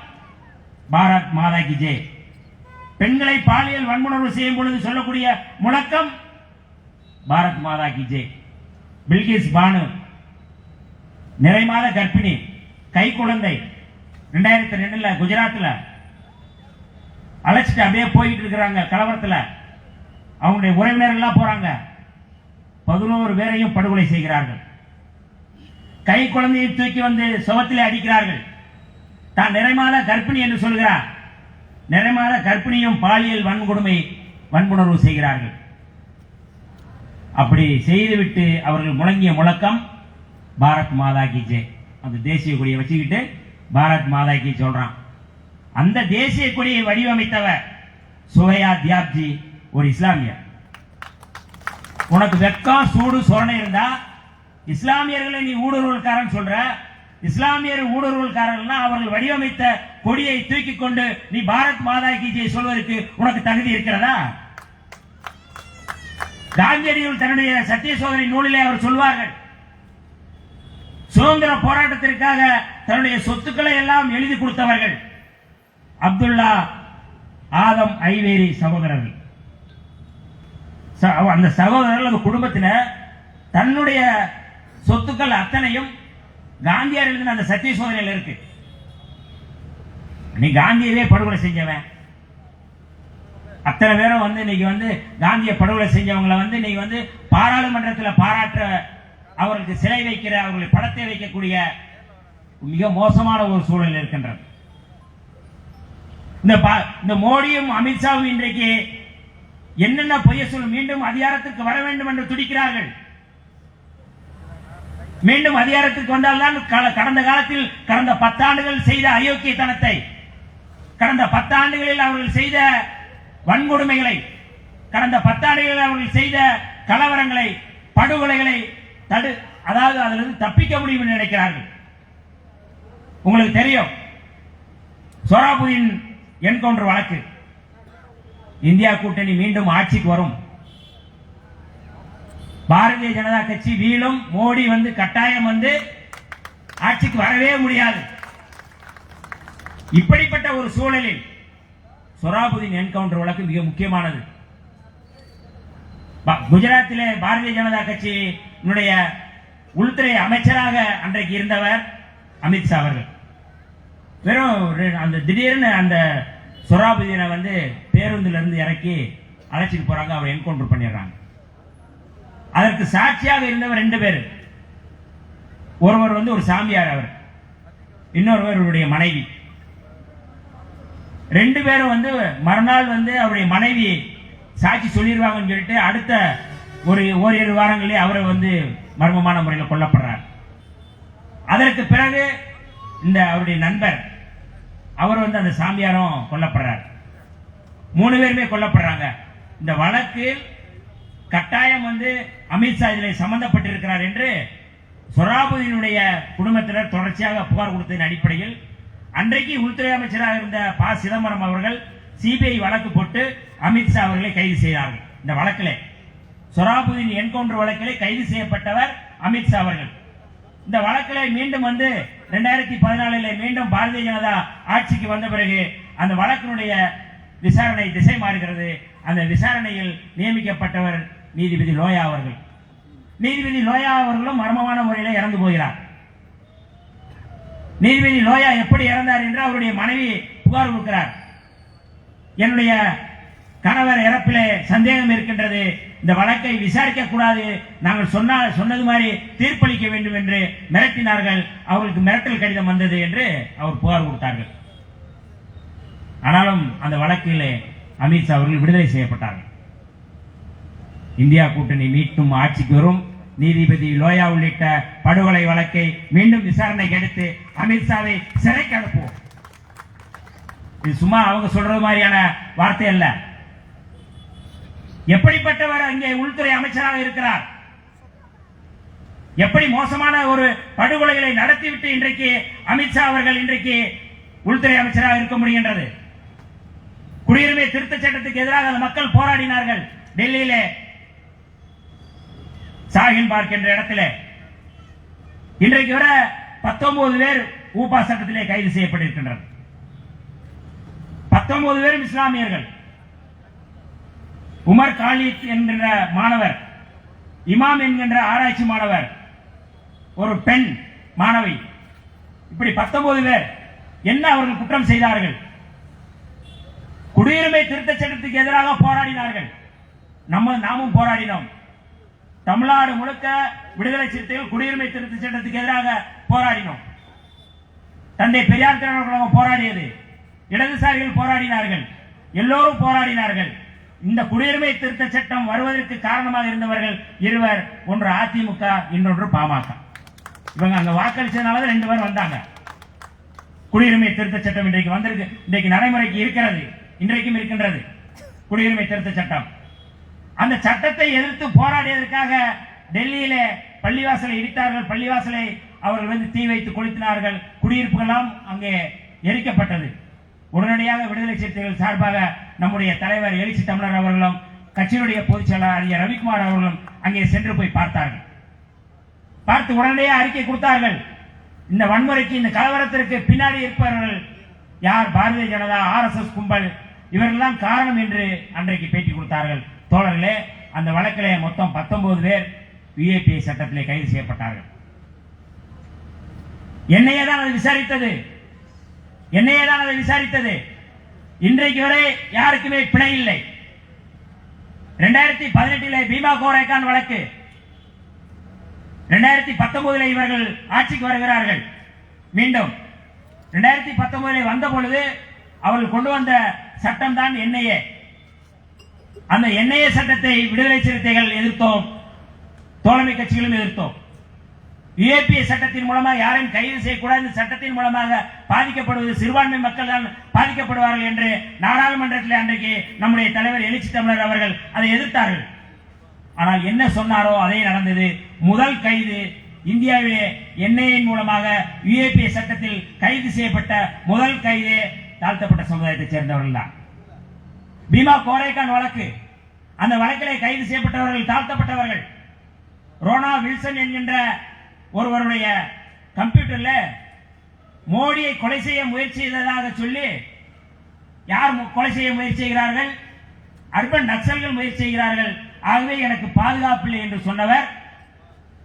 பாரத் மாதாக்கு ஜெய். பெண்களை பாலியல் வன்முணர்வு செய்யும் பொழுது சொல்லக்கூடிய முழக்கம் பாரத் மாதாக்கு ஜெய். பில்கிஸ் பானு நிறைமாத கர்ப்பிணி, கை குழந்தை, 2002 குஜராத்ல அழைச்சிட்டு அப்படியே போயிட்டு இருக்கிறாங்க. கலவரத்தில் அவங்களுடைய உறவினர்கள் எல்லாம் போறாங்க. 11 பேரையும் படுகொலை செய்கிறார்கள். கை குழந்தையை தூக்கி வந்து சுவத்திலே அடிக்கிறார்கள். தான் நிறைமாத கர்ப்பிணி என்று சொல்கிறார். நிறைமாத கர்ப்பிணியும் பாலியல் வன்முணர்வு செய்கிறார்கள். அப்படி செய்துவிட்டு அவர்கள் முழங்கிய முழக்கம் பாரத் மாதா கி ஜெய். அந்த தேசிய கொடியை வச்சுக்கிட்டு பாரத் மாதா கி சொல்றான். அந்த தேசிய கொடியை வடிவமைத்தவர் சுஹையா தியாப்ஜி, ஒரு இஸ்லாமியர். உனக்கு வெக்கம், சூடு, சொரணை இருந்தா இஸ்லாமியர்களை நீ ஊடுருவல்காரன் சொல்ற. இஸ்லாமியர் ஊடுருவல்காரர்கள் அவர்கள் வடிவமைத்த கொடியை தூக்கி கொண்டு நீ பாரத் மாதா கி ஜெய் சொல்வதற்கு உனக்கு தகுதி இருக்கிறதா? காந்தியடிகள் தன்னுடைய சத்திய சோதனை நூலிலே அவர் சொல்வார்கள், சுதந்திர போராட்டத்திற்காக தன்னுடைய சொத்துக்களை எல்லாம் எழுதி கொடுத்தவர்கள் அப்துல்லா, ஆதம், ஐவேரி சகோதரர்கள். அந்த சகோதரர்கள் அந்த குடும்பத்தில் தன்னுடைய சொத்துக்கள் அத்தனையும் காந்தியார் எழுதின அந்த சத்திய சோதனையில் இருக்கு. நீ காந்தியவே படுகொலை செஞ்சவன். அத்தனை பேரும் வந்து இன்னைக்கு வந்து காந்திய படுகொலை செஞ்சவங்களை வந்து நீங்க வந்து பாராளுமன்றத்தில் பாராட்ட, அவர்களுக்கு சிலை வைக்கிற, அவர்களுடைய படத்தை வைக்கக்கூடிய மிக மோசமான ஒரு சூழல் இருக்கின்றது. இந்த மோடியும் அமித்ஷாவும் இன்றைக்கு என்னென்ன பொய்ய சொல்லும், மீண்டும் அதிகாரத்திற்கு வர வேண்டும் என்று துடிக்கிறார்கள். மீண்டும் அதிகாரத்திற்கு வந்தால்தான் கடந்த காலத்தில் கடந்த 10 ஆண்டுகள் செய்த அயோக்கியத்தனத்தை, கடந்த 10 ஆண்டுகளில் அவர்கள் செய்த வன்கொடுமைகளை, கடந்த 10 ஆண்டுகளில் அவர்கள் செய்த கலவரங்களை, படுகொலைகளை அதாவது அதிலிருந்து தப்பிக்க முடியும் என்று நினைக்கிறார்கள். உங்களுக்கு தெரியும், சோராபுதீன் என்கவுண்டர் வழக்கு, இந்தியா கூட்டணி மீண்டும் ஆட்சிக்கு வரும், பாரதிய ஜனதா கட்சி வீழும், மோடி வந்து கட்டாயம் வந்து ஆட்சிக்கு வரவே முடியாது. இப்படிப்பட்ட ஒரு சூழலில் சோராபுதீன் என்கவுண்டர் வழக்கு மிக முக்கியமானது. குஜராத்திலே பாரதிய ஜனதா கட்சியினுடைய உள்துறை அமைச்சராக அன்றைக்கு இருந்தவர் அமித்ஷா அவர்கள். வெறும் அந்த திடீர்னு அந்த சோராபுதீனை வந்து பேருந்துல இருந்து இறக்கி அழைச்சிட்டு போறாங்க, அவர் என்கவுண்டர் பண்ணிடுறாங்க. அதற்கு சாட்சியாக இருந்தவர் 2 பேர். ஒருவர் வந்து ஒரு சாமியார், அவர் இன்னொருவருடைய மனைவி. 2 பேரும் வந்து மறுநாள் வந்து அவருடைய மனைவி சாட்சி சொல்லிடுவாங்கன்னு சொல்லிட்டு அடுத்த ஓரிரு வாரங்களே அவரை வந்து மர்மமான முறையில் கொல்லப்படுறார். அதற்கு பிறகு இந்த அவருடைய நண்பர் அவர் வந்து அந்த சாமியாரும் கொல்லப்படுறார். 3 பேருமே கொல்லப்படுறாங்க. இந்த வழக்கு கட்டாயம் வந்து அமித்ஷா இதில் சம்பந்தப்பட்டிருக்கிறார் என்று சோராபுதீனுடைய குடும்பத்தினர் தொடர்ச்சியாக புகார் கொடுத்ததன் அடிப்படையில் அன்றைக்கு உள்துறை அமைச்சராக இருந்த ப. சிதம்பரம் அவர்கள் சிபிஐ வழக்கு போட்டு அமித்ஷா அவர்களை கைது செய்தார்கள். இந்த வழக்கிலே, சோராபுதீன் என்கவுண்டர் வழக்கிலே கைது செய்யப்பட்டவர் அமித்ஷா அவர்கள். இந்த வழக்கிலே மீண்டும் வந்து 2014 மீண்டும் பாரதிய ஜனதா ஆட்சிக்கு வந்த பிறகு அந்த வழக்கினுடைய விசாரணை திசை மாறுகிறது. அந்த விசாரணையில் நியமிக்கப்பட்டவர் நீதிபதி லோயா அவர்கள். நீதிபதி லோயா அவர்களும் மர்மமான முறையில் இறந்து போகிறார். நீதிபதி லோயா எப்படி இறந்தார் என்று அவருடைய மனைவி புகார் கொடுக்கிறார். என்னுடைய கணவர் இறப்பிலே சந்தேகம் இருக்கின்றது, இந்த வழக்கை விசாரிக்க கூடாது, நாங்கள் சொன்னது மாதிரி தீர்ப்பளிக்க வேண்டும் என்று மிரட்டினார்கள். அவர்களுக்கு மிரட்டல் கடிதம் வந்தது என்று அவர் புகார் கொடுத்தார்கள். ஆனாலும் அந்த வழக்கிலே அமித்ஷா அவர்கள் விடுதலை செய்யப்பட்டார்கள். இந்தியா கூட்டணி மீண்டும் ஆட்சிக்கு வரும். நீதிபதி லோயா உள்ளிட்ட படுகொலை வழக்கை மீண்டும் விசாரணைக்கு எடுத்து அமித்ஷாவை சிறைக்கு அனுப்புவோம். இது சும்மா அவங்க சொல்றது மாதிரியான வார்த்தை அல்ல. எப்படிப்பட்டவர் அங்கே உள்துறை அமைச்சராக இருக்கிறார்? எப்படி மோசமான ஒரு படுகொலைகளை நடத்திவிட்டு இன்றைக்கு அமித்ஷா அவர்கள் இன்றைக்கு உள்துறை அமைச்சராக இருக்க முடிகின்றது? குடியுரிமை திருத்த சட்டத்துக்கு எதிராக மக்கள் போராடினார்கள். டெல்லியிலே ஷாஹின் பார்க் என்ற இடத்திலே இன்றைக்கு வர 19 பேர் ஊபா சட்டத்திலே கைது செய்யப்பட்டிருக்கின்றனர். 19 பேரும் இஸ்லாமியர்கள். உமர் காலித் என்கின்ற மாணவர், இமாம் என்கின்ற ஆராய்ச்சி மாணவர், ஒரு பெண் மாணவி, இப்படி 19 பேர். என்ன அவர்கள் குற்றம் செய்தார்கள்? குடியுரிமை திருத்த சட்டத்துக்கு எதிராக போராடினார்கள். நாமும் போராடினோம். தமிழ்நாடு முழுக்க விடுதலை சிறுத்தைகள் குடியுரிமை திருத்த சட்டத்துக்கு எதிராக போராடினோம். தந்தை பெரியார் திறன் போராடியது, இடதுசாரிகள் போராடினார்கள், எல்லோரும் போராடினார்கள். இந்த குடியுரிமை திருத்த சட்டம் வருவதற்கு காரணமாக இருந்தவர்கள் இருவர், ஒன்று அதிமுக, இன்னொன்று பாமக. இவங்க அங்க வாக்களிச்சதுனால 2 பேர் வந்தாங்க. குடியுரிமை திருத்த சட்டம் இன்றைக்கு வந்திருக்கு, இன்றைக்கு நடைமுறைக்கு இருக்கிறது, இன்றைக்கும் இருக்கின்றது குடியுரிமை திருத்த சட்டம். அந்த சட்டத்தை எதிர்த்து போராடியதற்காக டெல்லியிலே பள்ளிவாசலை இடித்தார்கள். பள்ளிவாசலை அவர்கள் தீ வைத்து கொளுத்தினார்கள். குடியிருப்புகளாம் அங்கே எரிக்கப்பட்டது. உடனடியாக விடுதலை சிறுத்தைகள் சார்பாக நம்முடைய தலைவர் எழுச்சி தமிழர் அவர்களும் கட்சியினுடைய பொதுச் செயலாளர் அறிஞர் ரவிக்குமார் அவர்களும் அங்கே சென்று போய் பார்த்தார்கள். பார்த்து உடனடியாக அறிக்கை கொடுத்தார்கள். இந்த வன்முறைக்கு, இந்த கலவரத்திற்கு பின்னாடி இருப்பவர்கள் யார்? பாரதிய ஜனதா, RSS கும்பல், இவர்கள்தான் காரணம் என்று அன்றைக்கு பேட்டி கொடுத்தார்கள். தோழர்களே, அந்த வழக்கிலே மொத்தம் 19 பேர் UAPA சட்டத்திலே கைது செய்யப்பட்டார்கள். என்னையே தான் அதை விசாரித்தது. இன்றைக்கு வரை யாருக்குமே பிணை இல்லை. 2018 பீமா கோரேகான் வழக்கு, 2019 இவர்கள் ஆட்சிக்கு வருகிறார்கள். மீண்டும் 2019 வந்த பொழுது அவர்கள் கொண்டு வந்த சட்டம் தான் NIA. அந்த NIA சட்டத்தை விடுதலை சிறுத்தைகள் எதிர்த்தோம், தோழமை கட்சிகளும் எதிர்த்தோம். UAPA சட்டத்தின் மூலமாக யாரையும் கைது செய்யக்கூடாது, இந்த சட்டத்தின் மூலமாக பாதிக்கப்படுவது சிறுபான்மை மக்கள் தான் பாதிக்கப்படுவார்கள் என்று நாடாளுமன்றத்தில் அன்றைக்கு நம்முடைய தலைவர் எழுச்சி தமிழர் அவர்கள் அதை எதிர்த்தார்கள். ஆனால் என்ன சொன்னாரோ அதே நடந்தது. முதல் கைது இந்தியாவிலே NIA மூலமாக UAPA சட்டத்தில் கைது செய்யப்பட்ட முதல் கைது தாழ்த்தப்பட்ட சமுதாயத்தைச் சேர்ந்தவர்கள் தான். பீமா கோரேகான் வழக்கு, அந்த வழக்கிலே கைது செய்யப்பட்டவர்கள் தாழ்த்தப்பட்டவர்கள். ரோனா வில்சன் என்கின்ற ஒருவருடைய கம்ப்யூட்டர்ல மோடியை கொலை செய்ய முயற்சி செய்ததாக சொல்லி, யார் கொலை செய்ய முயற்சி செய்கிறார்கள்? அர்பன் நக்சல்கள் முயற்சி செய்கிறார்கள். ஆகவே எனக்கு பாதுகாப்பில்லை என்று சொன்னவர்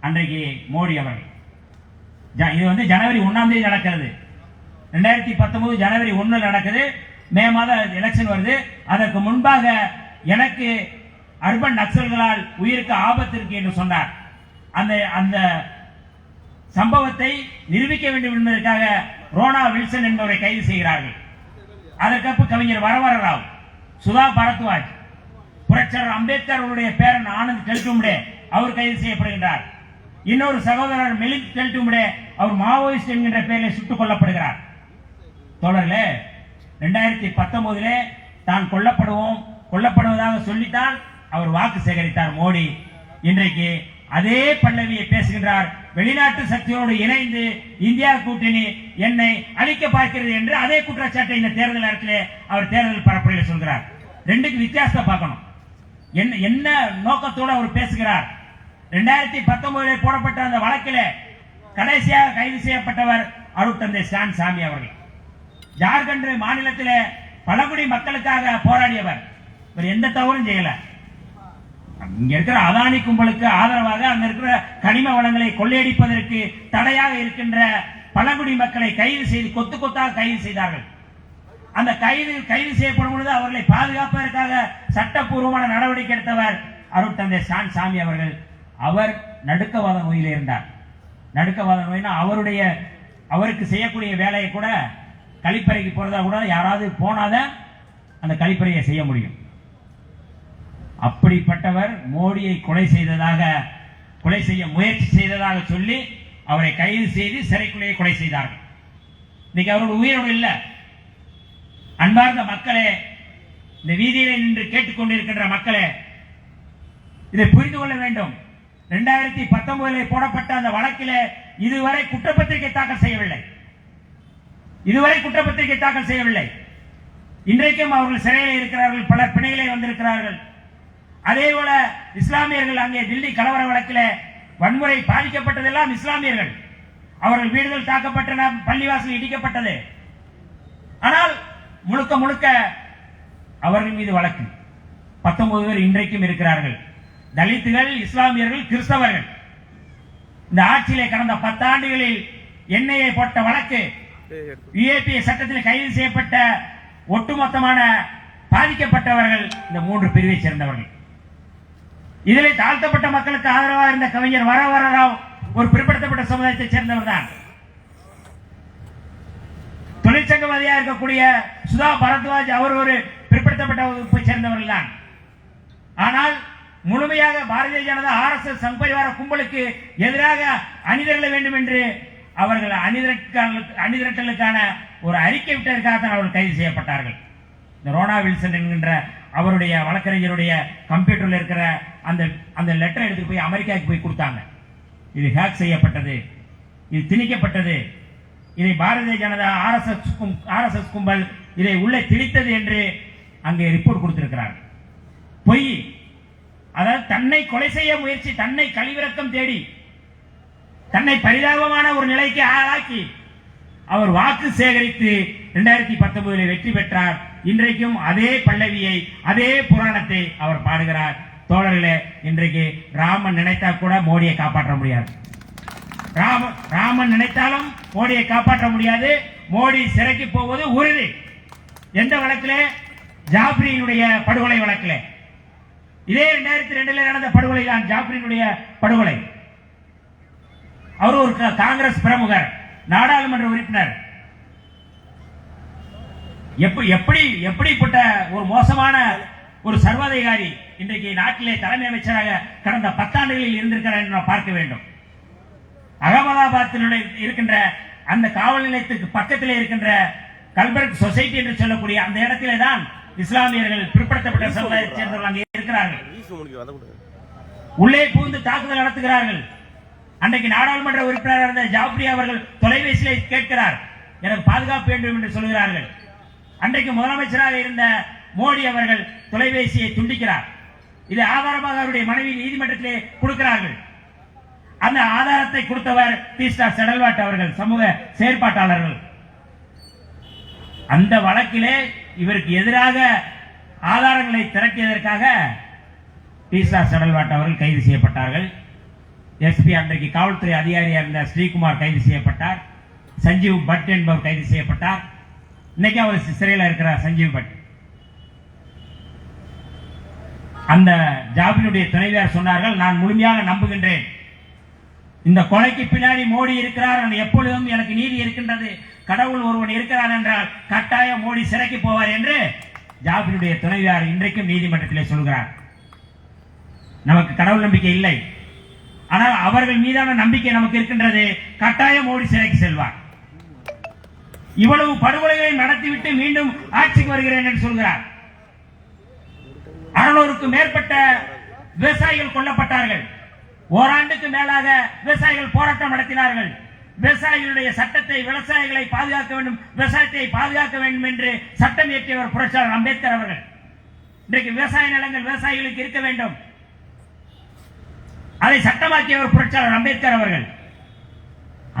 அன்றைக்கு மோடி அவர்கள். இது ஜனவரி 1ஆம் தேதி நடக்கிறது. 2019 ஜனவரி 1 நடக்குது. மே மாதம் எலெக்ஷன் வருது. அதற்கு முன்பாக எனக்கு அர்பன் நக்சல்களால் உயிருக்கு ஆபத்து இருக்கு என்று சொன்னார். அந்த சம்பவத்தை நிரூபிக்க வேண்டும் என்பதற்காக ரோனா வில்சன் என்பவரை கைது செய்கிறார்கள். அதற்கப்புறம் கவிஞர் வரவர ராவ், சுதா பரத்வாஜ், புரட்சியாளர் அம்பேத்கர் அவருடைய பேரன் ஆனந்த் டெல்டும்டே அவர் கைது செய்யப்படுகின்றார். இன்னொரு சகோதரர் மிலிந்த் டெல்டும்டே அவர் மாவோயிஸ்ட் என்கின்ற பெயரில் சுட்டுக் கொல்லப்படுகிறார். தோழர்களே, 2019 தான் கொல்லப்படுவதாக சொல்லித்தான் அவர் வாக்கு சேகரித்தார் மோடி. இன்றைக்கு அதே பல்லவியை பேசுகின்றார். வெளிநாட்டு சக்தியோடு இணைந்து இந்தியா கூட்டணி என்னை அழிக்க பார்க்கிறது என்று அதே குற்றச்சாட்டை இந்த தேர்தல் நேரத்திலே அவர் தேர்தல் பரப்புரையில் சொல்கிறார். ரெண்டுக்கு வித்தியாசத்தை பார்க்கணும். என்ன நோக்கத்தோடு அவர் பேசுகிறார்? 2019 போடப்பட்ட அந்த வழக்கிலே கடைசியாக கைது செய்யப்பட்டவர் அருட்தந்தை ஸ்டான் சாமி அவர்கள். ஜார்க்கண்ட் மாநிலத்திலே பழங்குடி மக்களுக்காக போராடியவர். இவர் எந்த தவறும் செய்யல. இங்க இருக்கிற அதானி கும்பலுக்கு ஆதரவாக அங்க இருக்கிற கனிம வளங்களை கொள்ளையடிப்பதற்கு தடையாக இருக்கின்ற பழங்குடி மக்களை கைது செய்து கொத்து கொத்தாக கைது செய்தார்கள். அந்த கைது செய்யப்படும் பொழுது அவர்களை பாதுகாப்பதற்காக சட்டப்பூர்வமான நடவடிக்கை எடுத்தவர் அருட்தந்தை ஸ்டான் சாமி அவர்கள். அவர் நடுக்கவாத நோயில் இருந்தார். நடுக்கவாத நோய்னா அவருக்கு செய்யக்கூடிய வேலையை கூட, கழிப்பறைக்கு போறதா கூட யாராவது போனாதான் அந்த கழிப்பறையை செய்ய முடியும். அப்படிப்பட்டவர் மோடியை கொலை செய்ய முயற்சி செய்ததாக சொல்லி அவரை கைது செய்து சிறைக்குள்ளேயே கொலை செய்தார்கள். இன்னைக்கு அவரோட உயிரோடு இல்ல. அன்பார்ந்த மக்களே, இந்த வீதியிலே நின்று கேட்டுக்கொண்டிருக்கின்ற மக்களே, இதை புரிந்து கொள்ள வேண்டும். 2019 போடப்பட்ட அந்த வழக்கிலே இதுவரை குற்றப்பத்திரிகை தாக்கல் செய்யவில்லை. இன்றைக்கும் அவர்கள் சிறையில் இருக்கிறார்கள், பலர் பிணையிலே வந்திருக்கிறார்கள். அதே போல இஸ்லாமியர்கள் அங்கே தில்லி கலவர வழக்கிலே வன்முறை பாதிக்கப்பட்டதெல்லாம் இஸ்லாமியர்கள். அவர்கள் வீடுகள் தாக்கப்பட்டன, பள்ளிவாசல் இடிக்கப்பட்டது. ஆனால் முழுக்க முழுக்க அவர்கள் மீது வழக்கு. 19 பேர் இன்றைக்கும் இருக்கிறார்கள். தலித்துகள், இஸ்லாமியர்கள், கிறிஸ்தவர்கள். இந்த ஆட்சியிலே கடந்த 10 ஆண்டுகளில் எண்ணெயை போட்ட வழக்கு, யுஏபிஏ சட்டத்தில் கைது செய்யப்பட்ட ஒட்டுமொத்தமான பாதிக்கப்பட்டவர்கள் இந்த 3 பிரிவை சேர்ந்தவர்கள். இதிலே தாழ்த்தப்பட்ட மக்களுக்கு ஆதரவாக இருந்த கவிஞர் வரவரராவ் ஒரு பிற்படுத்தப்பட்ட சமுதாயத்தை சேர்ந்தவர் தான். தொழிற்சங்கவாதியாக இருக்கக்கூடிய சுதா பரத்வாஜ் அவர் ஒரு பிற்படுத்தப்பட்ட வகுப்பை சேர்ந்தவர்கள் தான். ஆனால் முழுமையாக பாரதிய ஜனதா RSS சங்பரிவார கும்பலுக்கு எதிராக அணிதிரள வேண்டும் என்று அவர்கள் அணிதிரட்டலுக்கான ஒரு அறிக்கை விட்டதற்காக அவர்கள் கைது செய்யப்பட்டார்கள். இந்த ரோனா வில்சன் என்கின்ற அவருடைய வழக்கறிஞருடைய கம்ப்யூட்டர்ல இருக்கிற அந்த லெட்டர் எடுத்து போய் அமெரிக்காவுக்கு போய் கொடுத்தாங்க. இது ஹேக் செய்யப்பட்டது, இது திணிக்கப்பட்டது, இதை பாரதிய ஜனதா RSS கும்பல் இதை உள்ளே திணித்தது என்று அங்கே ரிப்போர்ட் கொடுத்திருக்கிறார். பொய். அதாவது தன்னை கொலை செய்ய முயற்சி, தன்னை கழிவிறக்கம் தேடி, தன்னை பரிதாபமான ஒரு நிலைக்கு ஆளாக்கி அவர் வாக்கு சேகரித்து 2019 வெற்றி பெற்றார். இன்றைக்கும் அதே பல்லவியை, அதே புராணத்தை அவர் பாடுகிறார். தோழர்களே, இன்றைக்கு ராமன் நினைத்தா கூட மோடியை காப்பாற்ற முடியாது. ராமன் நினைத்தாலும் மோடியை காப்பாற்ற முடியாது. மோடி சிறைக்கு போவது உறுதி. எந்த வழக்கிலே? ஜாப்ரியினுடைய படுகொலை வழக்கிலே. இதே 2002 நடந்த படுகொலை தான் ஜாப்ரியினுடைய படுகொலை. அவர் ஒரு காங்கிரஸ் பிரமுகர், நாடாளுமன்ற உறுப்பினர். எப்படிப்பட்ட ஒரு மோசமான ஒரு சர்வாதிகாரி இன்றைக்கு நாட்டிலே தலைமை அமைச்சராக கடந்த 10 ஆண்டுகளில் இருந்திருக்கிறார் என்று நாம் பார்க்க வேண்டும். அகமதாபாத்தில் இருக்கின்ற அந்த காவல் நிலையத்துக்கு பக்கத்திலே இருக்கின்ற கல்பர்க் சொசைட்டி என்று சொல்லக்கூடிய அந்த இடத்திலே தான் இஸ்லாமியர்கள், பிற்படுத்தப்பட்ட சமுதாயத்தை சேர்ந்தவர்கள் அங்கே இருக்கிறார்கள். உள்ளே புகுந்து தாக்குதல் நடத்துகிறார்கள். அன்றைக்கு நாடாளுமன்ற உறுப்பினராக இருந்த ஜாப்ரி அவர்கள் தொலைபேசியிலே கேட்கிறார், எனக்கு பாதுகாப்பு வேண்டும் என்று சொல்கிறார்கள். அன்றைக்கு முதலமைச்சராக இருந்த மோடி அவர்கள் தொலைபேசியை துண்டிக்கிறார். இது ஆதாரமாக அவருடைய மனைவி நீதிமன்றத்திலே கொடுக்கிறார்கள். அந்த ஆதாரத்தை கொடுத்தவர் தீஸ்டா செடல்வாட் அவர்கள், சமூக செயற்பாட்டாளர்கள். அந்த வழக்கிலே இவருக்கு எதிராக ஆதாரங்களை திரட்டியதற்காக தீஸ்டா செடல்வாட் அவர்கள் கைது செய்யப்பட்டார்கள். எஸ்பி அன்றைக்கு காவல்துறை அதிகாரியாக இருந்த ஸ்ரீகுமார் கைது செய்யப்பட்டார். சஞ்சீவ் பட் என்பவர் கைது செய்யப்பட்டார். இன்னைக்கு அவர் சிறையில் இருக்கிறார் சஞ்சீவ் பட். அந்த ஜாபினுடைய துணைவியார் சொன்னார்கள், நான் முழுமையாக நம்புகின்றேன், இந்த கொலைக்கு பின்னாடி மோடி இருக்கிறார், எப்பொழுதும் எனக்கு நீதி இருக்கின்றது, கடவுள் ஒருவன் இருக்கிறான் என்றால் கட்டாயம் மோடி சிறைக்கு போவார் என்று ஜாபினுடைய துணைவியார் இன்றைக்கும் நீதிமன்றத்திலே சொல்கிறார். நமக்கு கடவுள் நம்பிக்கை இல்லை, ஆனால் அவர்கள் மீதான நம்பிக்கை நமக்கு இருக்கின்றது. கட்டாயம் மோடி சிறைக்கு செல்வார். இவ்வளவு படுகொலைகளை நடத்திவிட்டு மீண்டும் ஆட்சிக்கு வருகிறேன் என்று சொல்கிறார். 600க்கும் மேற்பட்ட விவசாயிகள் கொல்லப்பட்டார்கள். ஓராண்டுக்கு மேலாக விவசாயிகள் போராட்டம் நடத்தினார்கள். விவசாயிகளுடைய சட்டத்தை, விவசாயிகளை பாதுகாக்க வேண்டும், விவசாயத்தை பாதுகாக்க வேண்டும் என்று சட்டம் இயற்றியவர் புரட்சியாளர் அம்பேத்கர் அவர்கள். இன்றைக்கு விவசாய நிலங்கள் விவசாயிகளுக்கு இருக்க வேண்டும், அதை சட்டமாக்கியவர் புரட்சியாளர் அம்பேத்கர் அவர்கள்.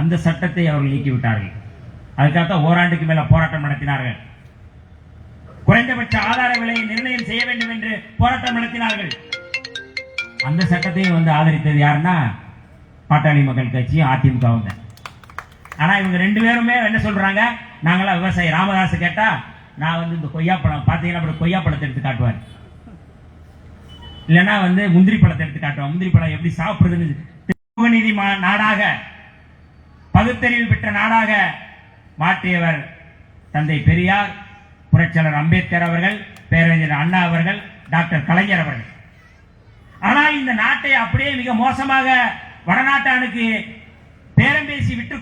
அந்த சட்டத்தை அவர்கள் நீக்கிவிட்டார்கள். அதுக்காக ஓராண்டுக்கு மேல போராட்டம் நடத்தினார்கள். குறைந்தபட்ச ஆதார விலையை நிர்ணயம் செய்ய வேண்டும் என்று போராட்டம் நடத்தினார்கள். அந்த சட்டத்தையும் ஆதரித்தது யாருன்னா பாட்டாளி மக்கள் கட்சியும் அதிமுகவும் தான். ஆனா இவங்க 2 பேருமே என்ன சொல்றாங்க, நாங்களாம் விவசாயி. ராமதாஸ் கேட்டா நான் இந்த கொய்யாப்பழம் பாத்தீங்கன்னா கொய்யாப்பழத்தை எடுத்து காட்டுவார், இல்லைன்னா முந்திரி பழத்தை எடுத்து காட்டுவார். முந்திரி பழம் எப்படி சாப்பிடுறதுன்னு நீதி நாடாக, பகுத்தறிவு பெற்ற நாடாக மாற்றியவர் தந்தை பெரியார், புரட்சியாளர் அம்பேத்கர் அவர்கள், பேரறிஞர் அண்ணா அவர்கள், டாக்டர் கலைஞர் அவர்கள். ஆனால் இந்த நாட்டை அப்படியே மிக மோசமாக வடநாட்டானுக்கு பேரம் பேசி விட்டு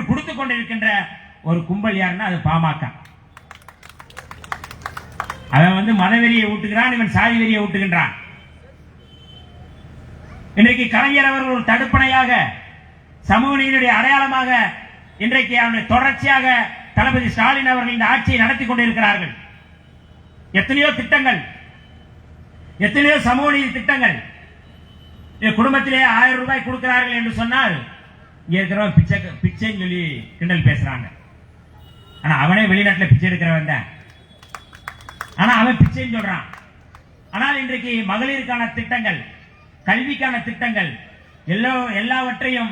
கொடுத்து கொண்டிருக்கின்ற ஒரு கும்பல் யாருன்னா அது பாமக. அவன் மதவெறியை ஊட்டுகிறான், இவன் சாதி வெறியை ஊட்டுகின்றான். இன்றைக்கு கலைஞர் அவர்கள் ஒரு தடுப்பணையாக, சமூக நீதியுடைய அடையாளமாக இன்றைக்கு அவருடைய தொடர்ச்சியாக தளபதி ஸ்டாலின் அவர்கள் இந்த ஆட்சியை நடத்தி கொண்டிருக்கிறார்கள். எத்தனையோ திட்டங்கள், எத்தனையோ சமூக நீதி திட்டங்கள். குடும்பத்திலே 1000 ரூபாய் கொடுக்கிறார்கள் என்று சொன்னால் இங்க இருக்கிறவன் பிச்சைன்னு சொல்லி கிண்டல் பேசுறாங்க. ஆனா அவனே வெளிநாட்டில் பிச்சை எடுக்கிறவன் தான். ஆனா அவன் பிச்சைன்னு சொல்றான். ஆனால் இன்றைக்கு மகளிருக்கான திட்டங்கள், கல்விக்கான திட்டங்கள் எல்லாவற்றையும்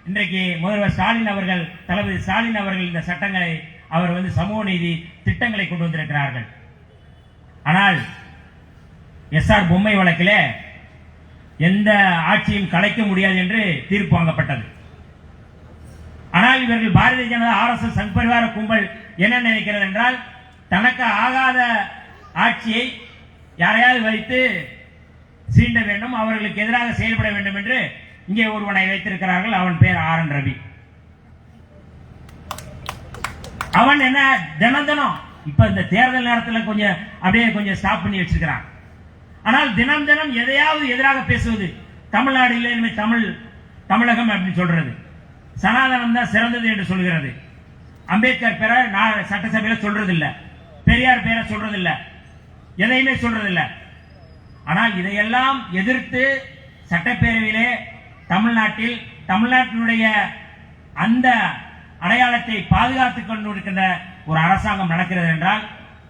இன்றைக்கு முதல்வர் ஸ்டாலின் அவர்கள், தளபதி ஸ்டாலின் அவர்கள் இந்த சட்டங்களை அவர் சமூக நீதி திட்டங்களை கொண்டு வந்திருக்கிறார்கள். ஆனால் எஸ்ஆர் பொம்மை வழக்கிலே எந்த ஆட்சியும் கலைக்க முடியாது என்று தீர்ப்பு வாங்கப்பட்டது. ஆனால் இவர்கள் பாரதிய ஜனதா RSS சங் பரிவார கும்பல் என்ன நினைக்கிறது என்றால், தனக்கு ஆகாத ஆட்சியை யாரையாவது வைத்து சீண்ட வேண்டும், அவர்களுக்கு எதிராக செயல்பட வேண்டும் என்று இங்கே ஒருவனை வைத்திருக்கிறார்கள். அவன் பேர் RN ரவி. அவன் என்ன தினம் இப்ப இந்த தேர்தல் நேரத்தில் கொஞ்சம் ஸ்டாப் பண்ணி வச்சிருக்கிறான். ஆனால் தினம் எதையாவது எதிராக பேசுவது, தமிழ்நாடு இல்லை தமிழகம் அப்படின்னு சொல்றது, சனாதனம் தான் சிறந்தது என்று சொல்கிறது. அம்பேத்கர் பேரை நான் சட்டசபையில சொல்றது இல்ல, பெரியார் பேரை சொல்றது இல்ல, எதையுமே சொல்றது இல்ல. ஆனால் இதையெல்லாம் எதிர்த்து சட்டப்பேரவையிலே தமிழ்நாட்டினுடைய அந்த அடையாளத்தை பாதுகாத்துக் கொண்டிருக்கின்ற ஒரு அரசாங்கம் நடக்கிறது என்றால்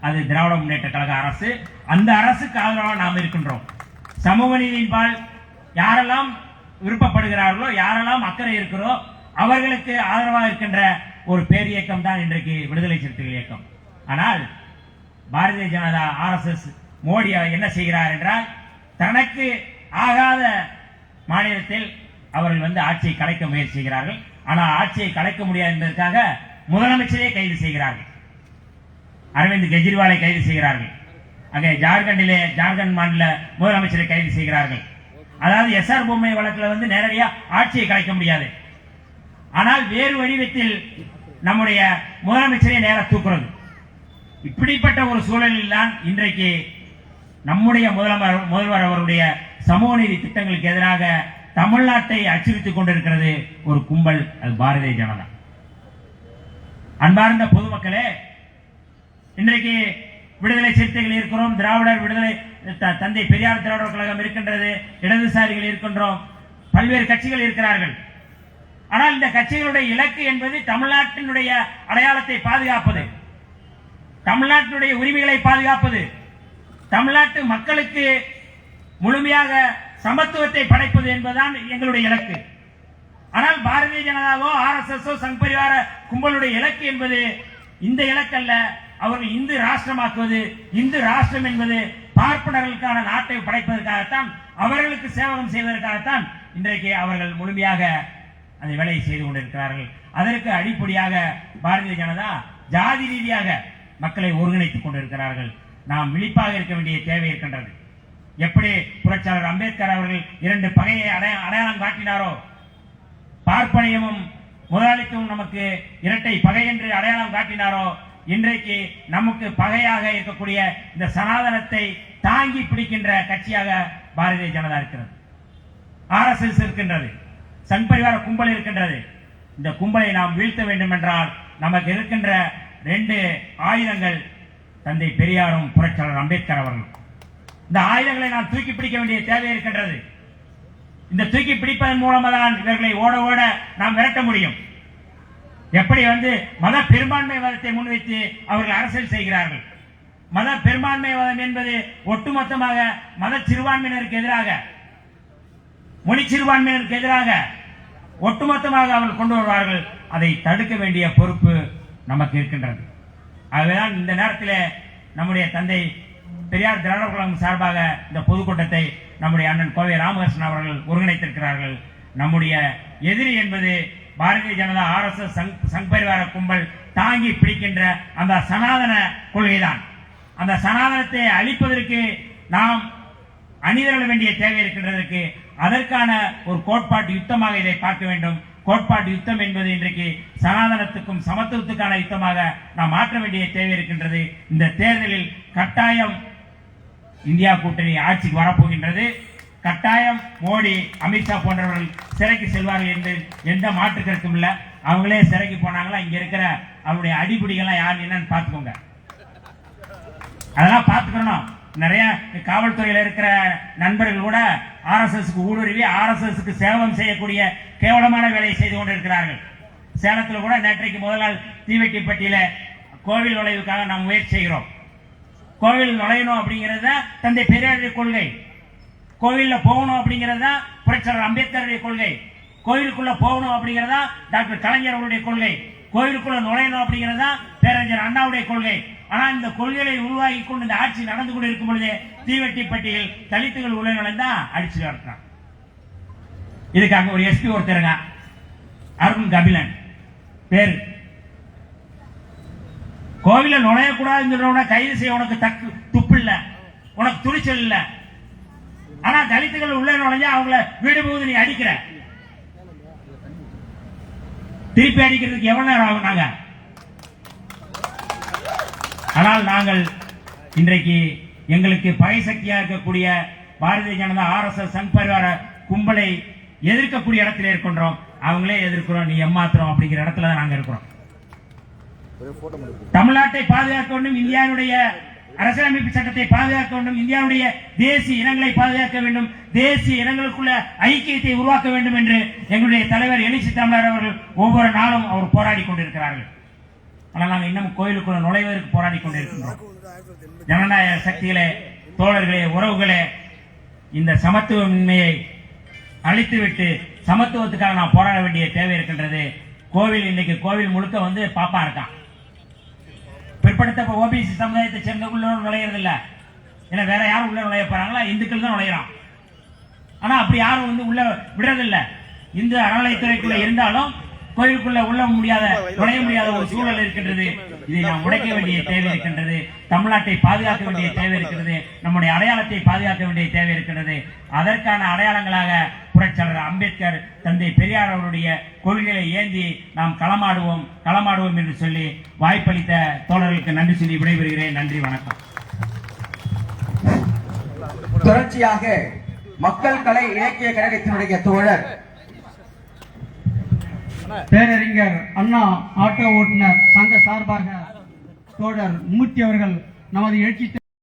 அது திராவிட முன்னேற்ற கழக அரசு. அந்த அரசுக்கு ஆதரவாக நாம் இருக்கின்றோம். சமூக நீதியின்பால் யாரெல்லாம் விருப்பப்படுகிறார்களோ, யாரெல்லாம் அக்கறை இருக்கிறோ அவர்களுக்கு ஆதரவாக இருக்கின்ற ஒரு பேர் இயக்கம் தான் இன்றைக்கு விடுதலை சிறுத்தைகள் இயக்கம். ஆனால் பாரதிய ஜனதா RSS மோடி என்ன செய்கிறார் என்றால், தனக்கு ஆகாத மாநிலத்தில் அவர்கள் ஆட்சியை கலைக்க முயற்சி செய்கிறார்கள். ஆனால் ஆட்சியை கலைக்க முடியாது என்பதற்காக முதலமைச்சரே கைது செய்கிறார்கள். அரவிந்த் கெஜ்ரிவாலை கைது செய்கிறார்கள். அங்கே ஜார்க்கண்ட் மாநில முதலமைச்சரை கைது செய்கிறார்கள். அதாவது எஸ்ஆர் பொம்மை வழக்கில் நேரடியா ஆட்சியை கலைக்க முடியாது. ஆனால் வேறு வடிவத்தில் நம்முடைய முதலமைச்சரை நேர தூக்குறது. இப்படிப்பட்ட ஒரு சூழலில் தான் இன்றைக்கு நம்முடைய முதல்வர் அவருடைய சமூக நீதி திட்டங்களுக்கு எதிராக தமிழ்நாட்டை அச்சுறுத்திக் கொண்டிருக்கிறது ஒரு கும்பல், அது பாரதிய ஜனதா. அன்பார்ந்த பொதுமக்களே, இன்றைக்கு விடுதலை சிறுத்தைகள் இருக்கிறோம், திராவிடர் விடுதலை தந்தை பெரியார் திராவிடர் கழகம் இருக்கின்றது, இடதுசாரிகள் இருக்கின்றோம், பல்வேறு கட்சிகள் இருக்கிறார்கள். ஆனால் இந்த கட்சிகளுடைய இலக்கு என்பது தமிழ்நாட்டினுடைய அடையாளத்தை பாதுகாப்பது, தமிழ்நாட்டினுடைய உரிமைகளை பாதுகாப்பது, தமிழ்நாட்டு மக்களுக்கு முழுமையாக சமத்துவத்தை படைப்பது என்பதுதான் எங்களுடைய இலக்கு. ஆனால் பாரதிய ஜனதாவோ RSS சங் பரிவார கும்பலுடைய இலக்கு என்பது இந்த இலக்கல்ல. அவர்கள் இந்து ராஷ்டிரமாக்குவது, இந்து ராஷ்டிரம் என்பது பார்ப்பனர்களுக்கான நாட்டை படைப்பதற்காகத்தான், அவர்களுக்கு சேவகம் செய்வதற்காகத்தான் இன்றைக்கு அவர்கள் முழுமையாக அந்த வேலையை செய்து கொண்டிருக்கிறார்கள். அதற்கு அடிப்படையாக பாரதிய ஜனதா ஜாதி ரீதியாக மக்களை ஒருங்கிணைத்துக் கொண்டிருக்கிறார்கள். நாம் விழிப்பாக இருக்க வேண்டிய தேவை இருக்கின்றது. எப்படி புரட்சியாளர் அம்பேத்கர் அவர்கள் 2 பகையை அடையாளம் காட்டினாரோ, பார்ப்பனியமும் முதலாளித்துவம் நமக்கு இரட்டை பகை என்று அடையாளம் காட்டினாரோ, இன்றைக்கு நமக்கு பகையாக இருக்கக்கூடிய இந்த சனாதனத்தை தாங்கி பிடிக்கின்ற கட்சியாக பாரதிய ஜனதா இருக்கிறது, RSS இருக்கின்றது, சங் பரிவார கும்பல் இருக்கின்றது. இந்த கும்பலை நாம் வீழ்த்த வேண்டும் என்றால் நமக்கு இருக்கின்ற 2 ஆயுதங்கள் தந்தை பெரியாரும் புரட்சியாளர் அம்பேத்கர் அவர்கள். இந்த ஆயுதங்களை நாம் தூக்கி பிடிக்க வேண்டிய தேவை இருக்கின்றது. இந்த தூக்கி பிடிப்பதன் மூலமாக இவர்களை ஓட ஓட நாம் விரட்ட முடியும். எப்படி மத பெரும்பான்மைவாதத்தை முன்வைத்து அவர்கள் அரசியல் செய்கிறார்கள். மத பெரும்பான்மைவாதம் என்பது ஒட்டுமொத்தமாக மத சிறுபான்மையினருக்கு எதிராக, மொழி சிறுபான்மையினருக்கு எதிராக ஒட்டுமொத்தமாக அவர்கள் கொண்டு வருவார்கள். அதை தடுக்க வேண்டிய பொறுப்பு நமக்கு இருக்கின்றது. ஆகவேதான் இந்த நேரத்தில் நம்முடைய தந்தை பெரியார் திராவிடர் கழகம் சார்பாக இந்த பொதுக்கூட்டத்தை நம்முடைய அண்ணன் கோவை ராமகிருஷ்ணன் அவர்கள் ஒருங்கிணைத்திருக்கிறார்கள். நம்முடைய எதிரி என்பது பாரதிய ஜனதா RSS சங் பரிவார கும்பல் தாங்கி பிடிக்கின்ற அந்த சனாதன கொள்கைதான். அந்த சனாதனத்தை அழிப்பதற்கு நாம் அணிதிரள வேண்டிய தேவை இருக்கின்றதற்கு அதற்கான ஒரு கோட்பாட்டு யுத்தமாக இதை பார்க்க வேண்டும். கோட்பாட்டு யுத்தம் என்பது இன்றைக்கு சனாதனத்துக்கும் சமத்துவத்துக்கான யுத்தமாக நாம் மாற்ற வேண்டிய தேவை இருக்கின்றது. இந்த தேர்தலில் கட்டாயம் இந்தியா கூட்டணி ஆட்சிக்கு வரப்போகின்றது. கட்டாயம் மோடி, அமித்ஷா போன்றவர்கள் சிறைக்கு செல்வார்கள் என்று எந்த மாற்று கருத்தும் இல்ல. அவங்களே சிறைக்கு போனாங்களா, இங்க இருக்கிற அவருடைய அடிபிடிகள்லாம் யார் என்னன்னு பார்த்துக்கோங்க. அதெல்லாம் பார்த்துக்கணும். நிறைய காவல்துறையில் இருக்கிற நண்பர்கள் கூட RSSக்கு ஊடுருவி RSSக்கு சேவம் செய்யக்கூடிய கேவலமான வேலையை செய்து கொண்டிருக்கிறார்கள். சேலத்தில் கூட நேற்றைக்கு முதல் நாள் தீவெட்டிப்பட்டியில கோவில் நுழைவுக்காக நாம் முயற்சி செய்கிறோம். கோவில் நுழையணும் அப்படிங்கிறது தான் தந்தை பெரியாருடைய கொள்கை. கோவில்ல போகணும் அப்படிங்கிறது தான் புரட்சியாளர் அம்பேத்கருடைய கொள்கை. கோவிலுக்குள்ள போகணும் அப்படிங்கிறதா டாக்டர் கலைஞர் அவருடைய கொள்கை. கோவிலுக்குள்ள நுழையணும் அப்படிங்கிறதா பேரறிஞர் அண்ணாவுடைய கொள்கை. ஆனா இந்த கொள்கைகளை உருவாக்கி கொண்டு இந்த ஆட்சி நடந்து கொண்டு இருக்கும் பொழுது தீவெட்டிப்பட்டியில் தலித்துகள் உள்ள நுழைந்தா அடிச்சு வரட்டான். இதுக்காக ஒரு SP ஒருத்தருங்க, அருண் கபிலன் பேரு. கோவில நுழையக்கூடாதுன்னு கைது செய்ய உனக்கு துப்பு இல்ல, உனக்கு துணிச்சல் இல்ல. ஆனா தலித்துகள் உள்ள நுழைஞ்சா அவங்கள வீடு போகுது நீ அடிக்கிற. திருப்பி அடிக்கிறதுக்கு எவ்வளவு நேரம் ஆகும்? நாங்க ஆனால் நாங்கள் இன்றைக்கு எங்களுக்கு பகை சக்தியாக இருக்கக்கூடிய பாரதிய ஜனதா RSS சங் பரிவார கும்பலை எதிர்க்கக்கூடிய இடத்துல இருக்கின்றோம். அவங்களே எதிர்க்கிறோம், நீ ஏமாத்துறோம் அப்படிங்கிற இடத்துல தான் நாங்க இருக்கிறோம். தமிழ்நாட்டை பாதுகாக்க வேண்டும், இந்தியாவுடைய அரசியலமைப்பு சட்டத்தை பாதுகாக்க வேண்டும், இந்தியாவுடைய தேசிய இனங்களை பாதுகாக்க வேண்டும், தேசிய இனங்களுக்குள்ள ஐக்கியத்தை உருவாக்க வேண்டும் என்று எங்களுடைய தலைவர் எழுச்சி தமிழர் அவர்கள் ஒவ்வொரு நாளும் அவர் போராடி கொண்டிருக்கிறார்கள். ஆனால் நாங்கள் இன்னும் கோயிலுக்குள்ள நுழைவதற்கு போராடி கொண்டிருக்கின்றோம். ஜனநாயக சக்திகளே, தோழர்களே, உறவுகளே, இந்த சமத்துவமின்மையை அழித்துவிட்டு சமத்துவத்துக்காக நாம் போராட வேண்டிய தேவை இருக்கின்றது. கோவில் இன்னைக்கு கோவில் முழுக்க பாப்பா இருக்கான். பிற்படுத்த OBC சமுதாயத்தை சேர்ந்த உள்ள நுழையிறது இல்ல. ஏன்னா வேற யாரும் உள்ள நுழைய போறாங்களா? இந்துக்கள் தான் நுழையிறான். ஆனா அப்படி யாரும் உள்ள விடுறதில்ல. இந்து அறநிலையத்துறைக்குள்ள இருந்தாலும் கோயிலுக்குள்ள நுழைய முடியாத ஒரு சூழல் இருக்கின்றது. இதை நாம் உடைக்க வேண்டிய தேவை இருக்கின்றது. தமிழ்நாட்டை பாதுகாக்க வேண்டிய தேவை இருக்கிறது. நம்முடைய அடையாளத்தை பாதுகாக்க வேண்டிய தேவை இருக்கின்றது. அதற்கான அடையாளங்களாக புரட்சியாளர் அம்பேத்கர், தந்தை பெரியார் அவருடைய கொள்கைகளை ஏந்தி நாம் களமாடுவோம் என்று சொல்லி வாய்ப்பளித்த தோழர்களுக்கு நன்றி சொல்லி விடைபெறுகிறேன். நன்றி, வணக்கம். தொடர்ச்சியாக மக்கள் கலை இலக்கிய கழகத்தினுடைய தோழர் பேரறிஞர் அண்ணா ஆட்டோ ஓட்டுநர் சங்க சார்பாக தோழர் மூர்த்தி அவர்கள் நமது எழுச்சி